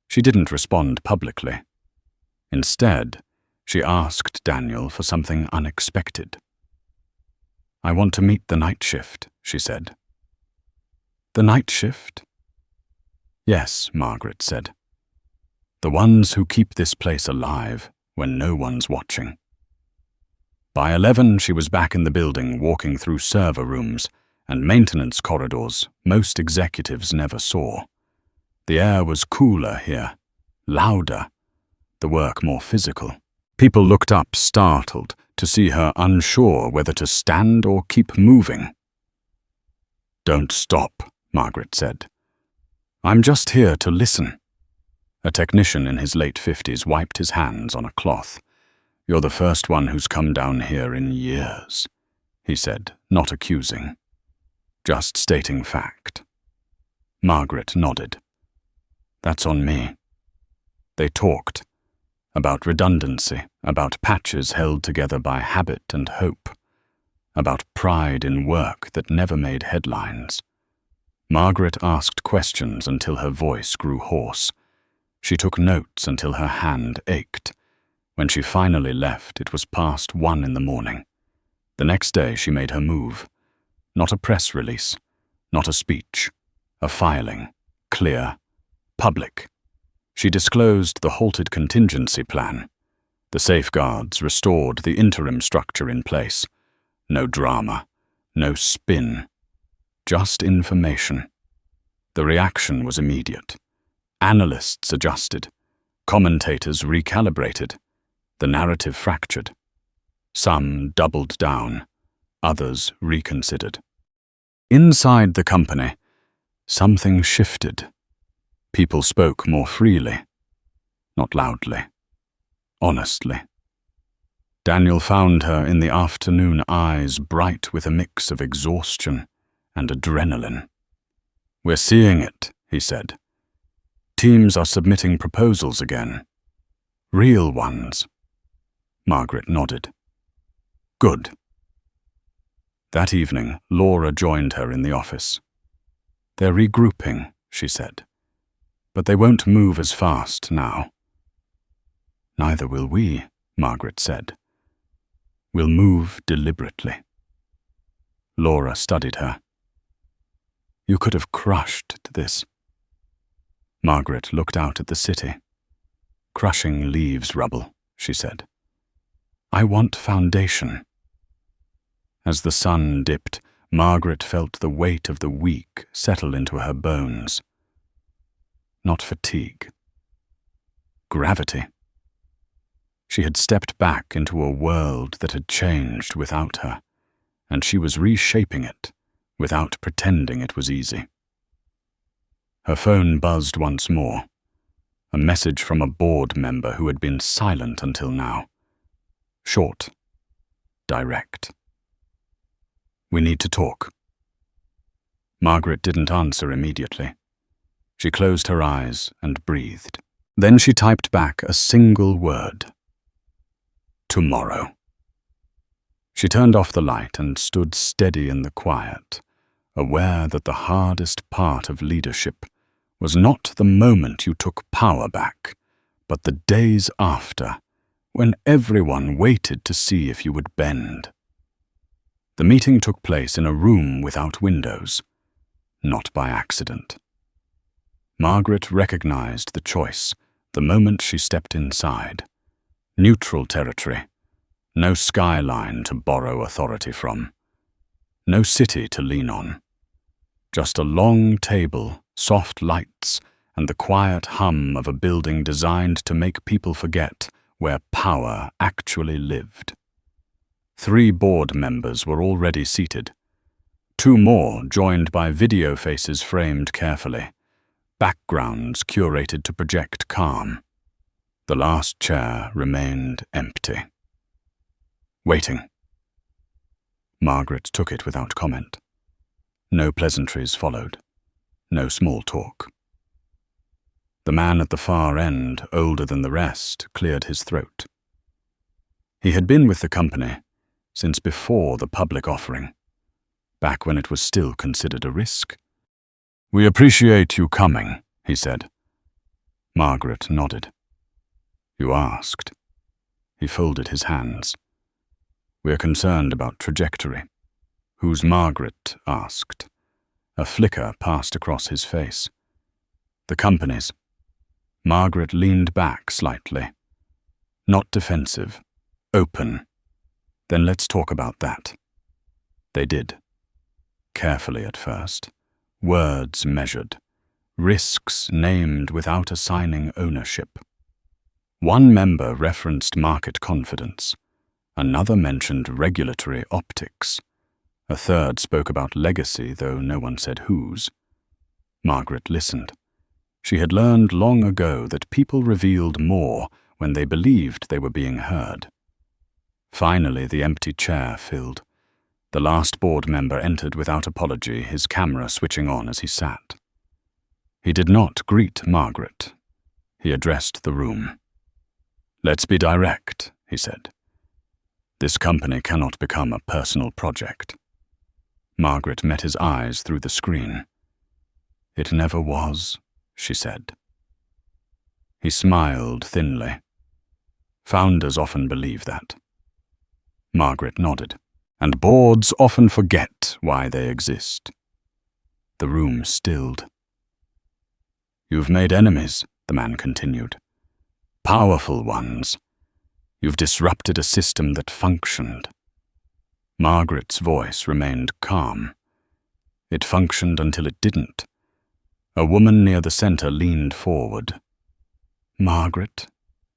She didn't respond publicly. Instead, she asked Daniel for something unexpected. I want to meet the night shift, she said. The night shift? Yes, Margaret said. The ones who keep this place alive when no one's watching. By 11, she was back in the building, walking through server rooms and maintenance corridors most executives never saw. The air was cooler here, louder, the work more physical. People looked up, startled, to see her unsure whether to stand or keep moving. Don't stop, Margaret said. I'm just here to listen. A technician in his late 50s wiped his hands on a cloth. You're the first one who's come down here in years, he said, not accusing. Just stating fact. Margaret nodded. That's on me. They talked. About redundancy, about patches held together by habit and hope, about pride in work that never made headlines. Margaret asked questions until her voice grew hoarse. She took notes until her hand ached. When she finally left, it was past 1 in the morning. The next day she made her move. Not a press release, not a speech, a filing, clear, public. She disclosed the halted contingency plan. The safeguards restored the interim structure in place. No drama, no spin, just information. The reaction was immediate. Analysts adjusted. Commentators recalibrated. The narrative fractured. Some doubled down. Others reconsidered. Inside the company, something shifted. People spoke more freely, not loudly, honestly. Daniel found her in the afternoon, eyes bright with a mix of exhaustion and adrenaline. We're seeing it, he said. Teams are submitting proposals again. Real ones. Margaret nodded. Good. That evening, Laura joined her in the office. They're regrouping, she said. But they won't move as fast now. Neither will we, Margaret said. We'll move deliberately. Laura studied her. You could have crushed this. Margaret looked out at the city. Crushing leaves rubble, she said. I want foundation. As the sun dipped, Margaret felt the weight of the week settle into her bones. Not fatigue. Gravity. She had stepped back into a world that had changed without her, and she was reshaping it without pretending it was easy. Her phone buzzed once more. A message from a board member who had been silent until now. Short. Direct. We need to talk. Margaret didn't answer immediately. She closed her eyes and breathed. Then she typed back a single word. Tomorrow. She turned off the light and stood steady in the quiet, aware that the hardest part of leadership was not the moment you took power back, but the days after, when everyone waited to see if you would bend. The meeting took place in a room without windows, not by accident. Margaret recognized the choice the moment she stepped inside. Neutral territory. No skyline to borrow authority from. No city to lean on. Just a long table, soft lights, and the quiet hum of a building designed to make people forget where power actually lived. 3 board members were already seated. 2 more joined by video faces framed carefully. Backgrounds curated to project calm. The last chair remained empty. Waiting. Margaret took it without comment. No pleasantries followed. No small talk. The man at the far end, older than the rest, cleared his throat. He had been with the company since before the public offering, back when it was still considered a risk. We appreciate you coming, he said. Margaret nodded. You asked. He folded his hands. We're concerned about trajectory. Who's Margaret? Asked. A flicker passed across his face. The company's. Margaret leaned back slightly. Not defensive. Open. Then let's talk about that. They did. Carefully at first. Words measured. Risks named without assigning ownership. One member referenced market confidence. Another mentioned regulatory optics. A third spoke about legacy, though no one said whose. Margaret listened. She had learned long ago that people revealed more when they believed they were being heard. Finally, the empty chair filled. The last board member entered without apology, his camera switching on as he sat. He did not greet Margaret. He addressed the room. Let's be direct, he said. This company cannot become a personal project. Margaret met his eyes through the screen. It never was, she said. He smiled thinly. Founders often believe that. Margaret nodded. And boards often forget why they exist. The room stilled. You've made enemies, the man continued. Powerful ones. You've disrupted a system that functioned. Margaret's voice remained calm. It functioned until it didn't. A woman near the center leaned forward. Margaret,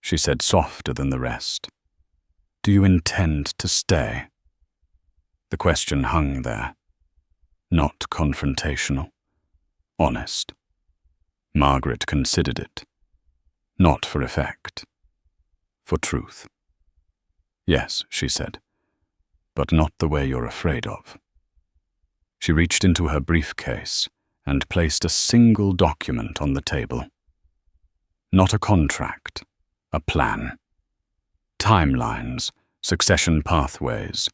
she said softer than the rest, do you intend to stay? The question hung there. Not confrontational. Honest. Margaret considered it. Not for effect. For truth. Yes, she said, but not the way you're afraid of. She reached into her briefcase and placed a single document on the table. Not a contract, a plan. Timelines, succession pathways,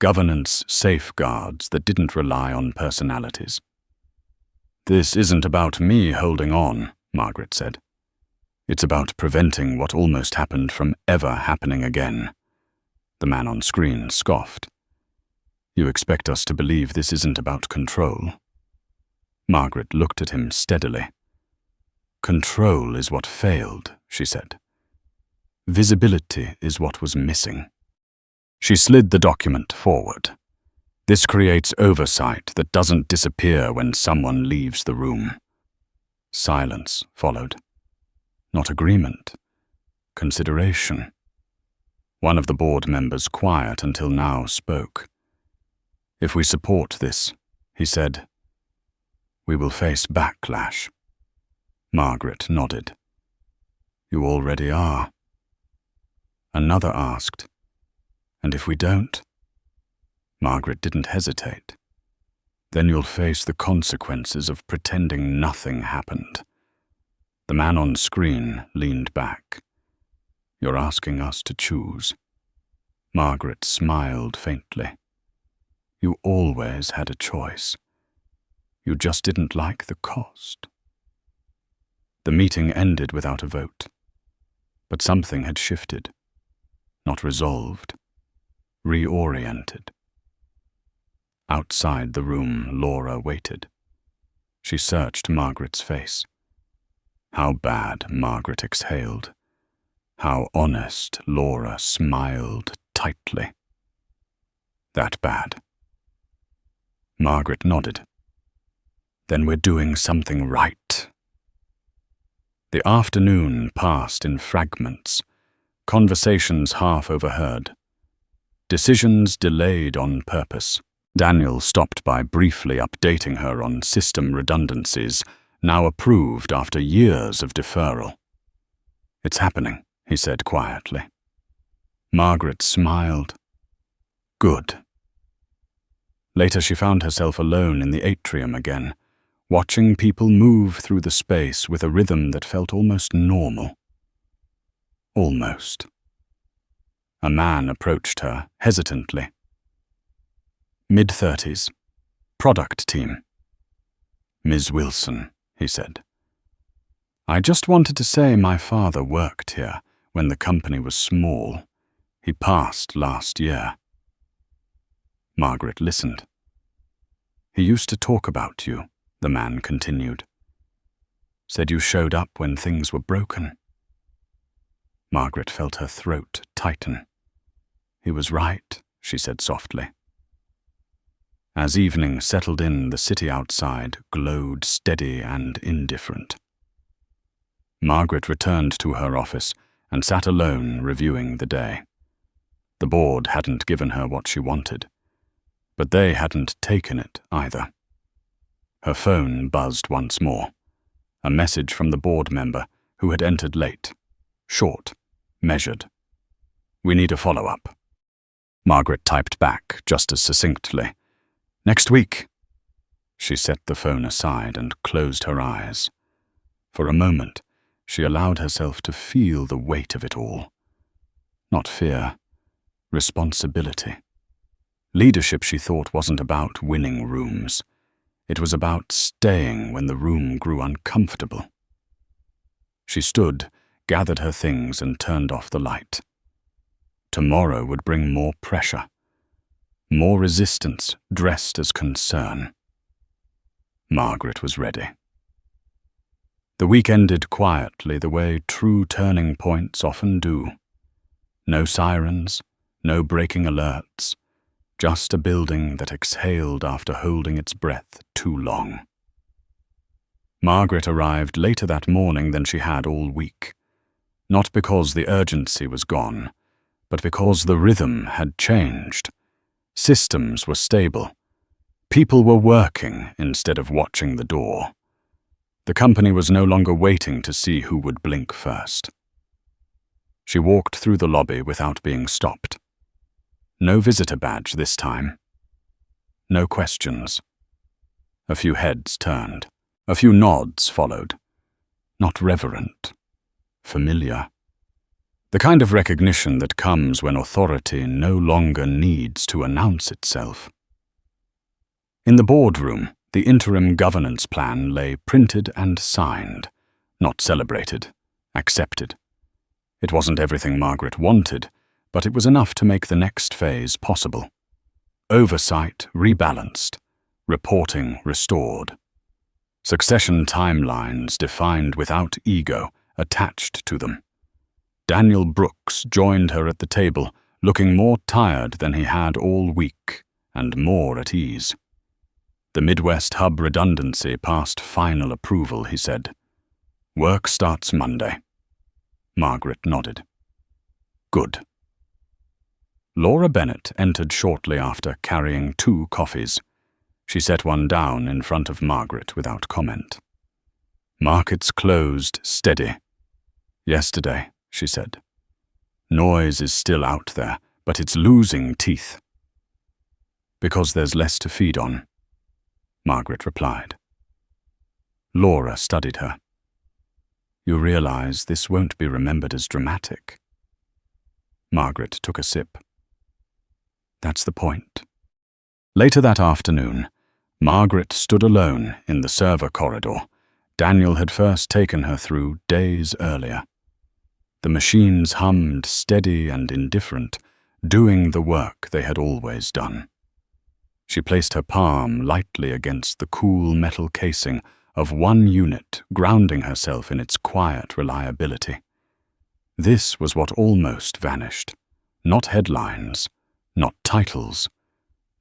governance safeguards that didn't rely on personalities. This isn't about me holding on, Margaret said. It's about preventing what almost happened from ever happening again. The man on screen scoffed. You expect us to believe this isn't about control? Margaret looked at him steadily. Control is what failed, she said. Visibility is what was missing. She slid the document forward. This creates oversight that doesn't disappear when someone leaves the room. Silence followed. Not agreement. Consideration. One of the board members, quiet until now, spoke. If we support this, he said, we will face backlash. Margaret nodded. You already are. Another asked, and if we don't? Margaret didn't hesitate. Then you'll face the consequences of pretending nothing happened. The man on screen leaned back. You're asking us to choose. Margaret smiled faintly. You always had a choice. You just didn't like the cost. The meeting ended without a vote. But something had shifted. Not resolved. Reoriented. Outside the room, Laura waited. She searched Margaret's face. How bad, Margaret exhaled. How honest, Laura smiled tightly. That bad. Margaret nodded. Then we're doing something right. The afternoon passed in fragments, conversations half overheard, decisions delayed on purpose. Daniel stopped by briefly updating her on system redundancies, now approved after years of deferral. It's happening, he said quietly. Margaret smiled. Good. Later she found herself alone in the atrium again, watching people move through the space with a rhythm that felt almost normal. Almost. A man approached her hesitantly. Mid-30s. Product team. Ms. Wilson, he said. I just wanted to say my father worked here when the company was small. He passed last year. Margaret listened. He used to talk about you, the man continued. Said you showed up when things were broken. Margaret felt her throat tighten. He was right, she said softly. As evening settled in, the city outside glowed steady and indifferent. Margaret returned to her office and sat alone reviewing the day. The board hadn't given her what she wanted, but they hadn't taken it either. Her phone buzzed once more. A message from the board member who had entered late. Short, measured. We need a follow-up. Margaret typed back just as succinctly. Next week. She set the phone aside and closed her eyes. For a moment, she allowed herself to feel the weight of it all. Not fear, responsibility. Leadership, she thought, wasn't about winning rooms. It was about staying when the room grew uncomfortable. She stood, gathered her things, and turned off the light. Tomorrow would bring more pressure. More resistance dressed as concern. Margaret was ready. The week ended quietly the way true turning points often do. No sirens, no breaking alerts, just a building that exhaled after holding its breath too long. Margaret arrived later that morning than she had all week, not because the urgency was gone, but because the rhythm had changed. Systems were stable. People were working instead of watching the door. The company was no longer waiting to see who would blink first. She walked through the lobby without being stopped. No visitor badge this time. No questions. A few heads turned. A few nods followed. Not reverent. Familiar. The kind of recognition that comes when authority no longer needs to announce itself. In the boardroom, the interim governance plan lay printed and signed, not celebrated, accepted. It wasn't everything Margaret wanted, but it was enough to make the next phase possible. Oversight rebalanced, reporting restored. Succession timelines defined without ego attached to them. Daniel Brooks joined her at the table, looking more tired than he had all week, and more at ease. The Midwest hub redundancy passed final approval, he said. Work starts Monday. Margaret nodded. Good. Laura Bennett entered shortly after, carrying 2 coffees. She set one down in front of Margaret without comment. Markets closed steady. Yesterday, she said. Noise is still out there, but it's losing teeth. Because there's less to feed on, Margaret replied. Laura studied her. You realize this won't be remembered as dramatic. Margaret took a sip. That's the point. Later that afternoon, Margaret stood alone in the server corridor Daniel had first taken her through days earlier. The machines hummed steady and indifferent, doing the work they had always done. She placed her palm lightly against the cool metal casing of one unit, grounding herself in its quiet reliability. This was what almost vanished. Not headlines, not titles.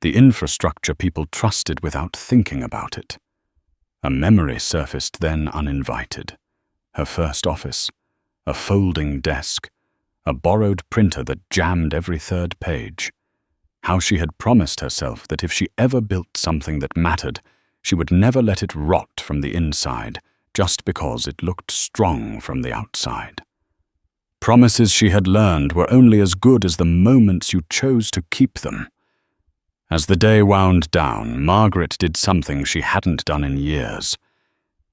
The infrastructure people trusted without thinking about it. A memory surfaced then uninvited. Her first office, a folding desk, a borrowed printer that jammed every 3rd page. How she had promised herself that if she ever built something that mattered, she would never let it rot from the inside just because it looked strong from the outside. Promises she had learned were only as good as the moments you chose to keep them. As the day wound down, Margaret did something she hadn't done in years.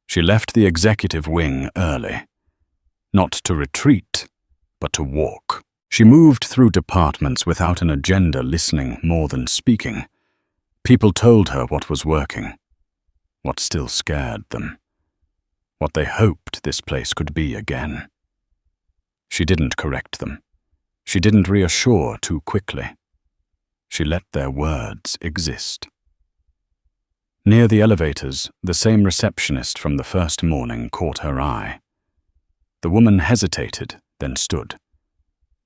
She left the executive wing early. Not to retreat, but to walk. She moved through departments without an agenda, listening more than speaking. People told her what was working, what still scared them, what they hoped this place could be again. She didn't correct them. She didn't reassure too quickly. She let their words exist. Near the elevators, the same receptionist from the first morning caught her eye. The woman hesitated, then stood.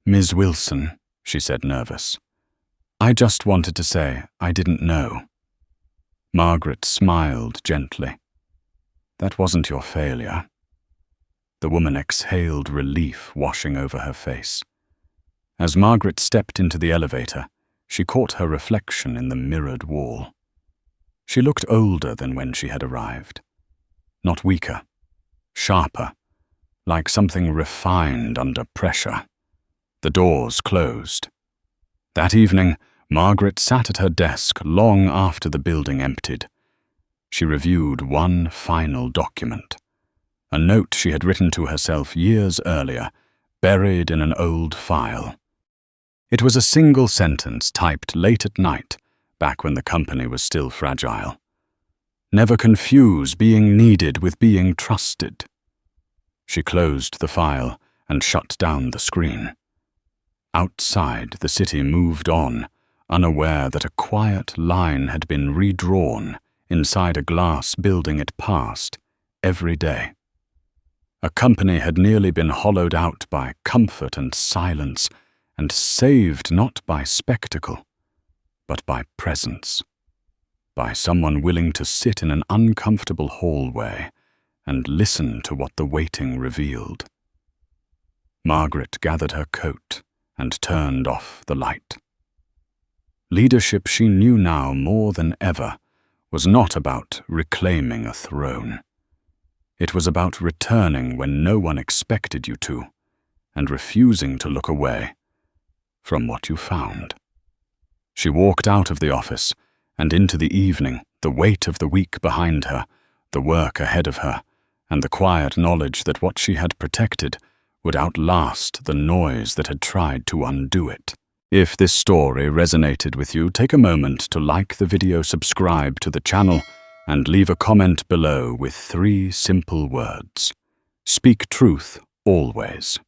Ms. Wilson, she said, nervous. I just wanted to say I didn't know. Margaret smiled gently. That wasn't your failure. The woman exhaled relief washing over her face. As Margaret stepped into the elevator, she caught her reflection in the mirrored wall. She looked older than when she had arrived. Not weaker, sharper, like something refined under pressure. The doors closed. That evening, Margaret sat at her desk long after the building emptied. She reviewed one final document. A note she had written to herself years earlier, buried in an old file. It was a single sentence typed late at night, back when the company was still fragile. Never confuse being needed with being trusted. She closed the file and shut down the screen. Outside, the city moved on, unaware that a quiet line had been redrawn inside a glass building it passed every day. A company had nearly been hollowed out by comfort and silence, and saved not by spectacle, but by presence, by someone willing to sit in an uncomfortable hallway and listen to what the waiting revealed. Margaret gathered her coat and turned off the light. Leadership, she knew now more than ever, was not about reclaiming a throne. It was about returning when no one expected you to, and refusing to look away from what you found. She walked out of the office and into the evening, the weight of the week behind her, the work ahead of her, and the quiet knowledge that what she had protected would outlast the noise that had tried to undo it. If this story resonated with you, take a moment to like the video, subscribe to the channel, and leave a comment below with 3 simple words. Speak truth always.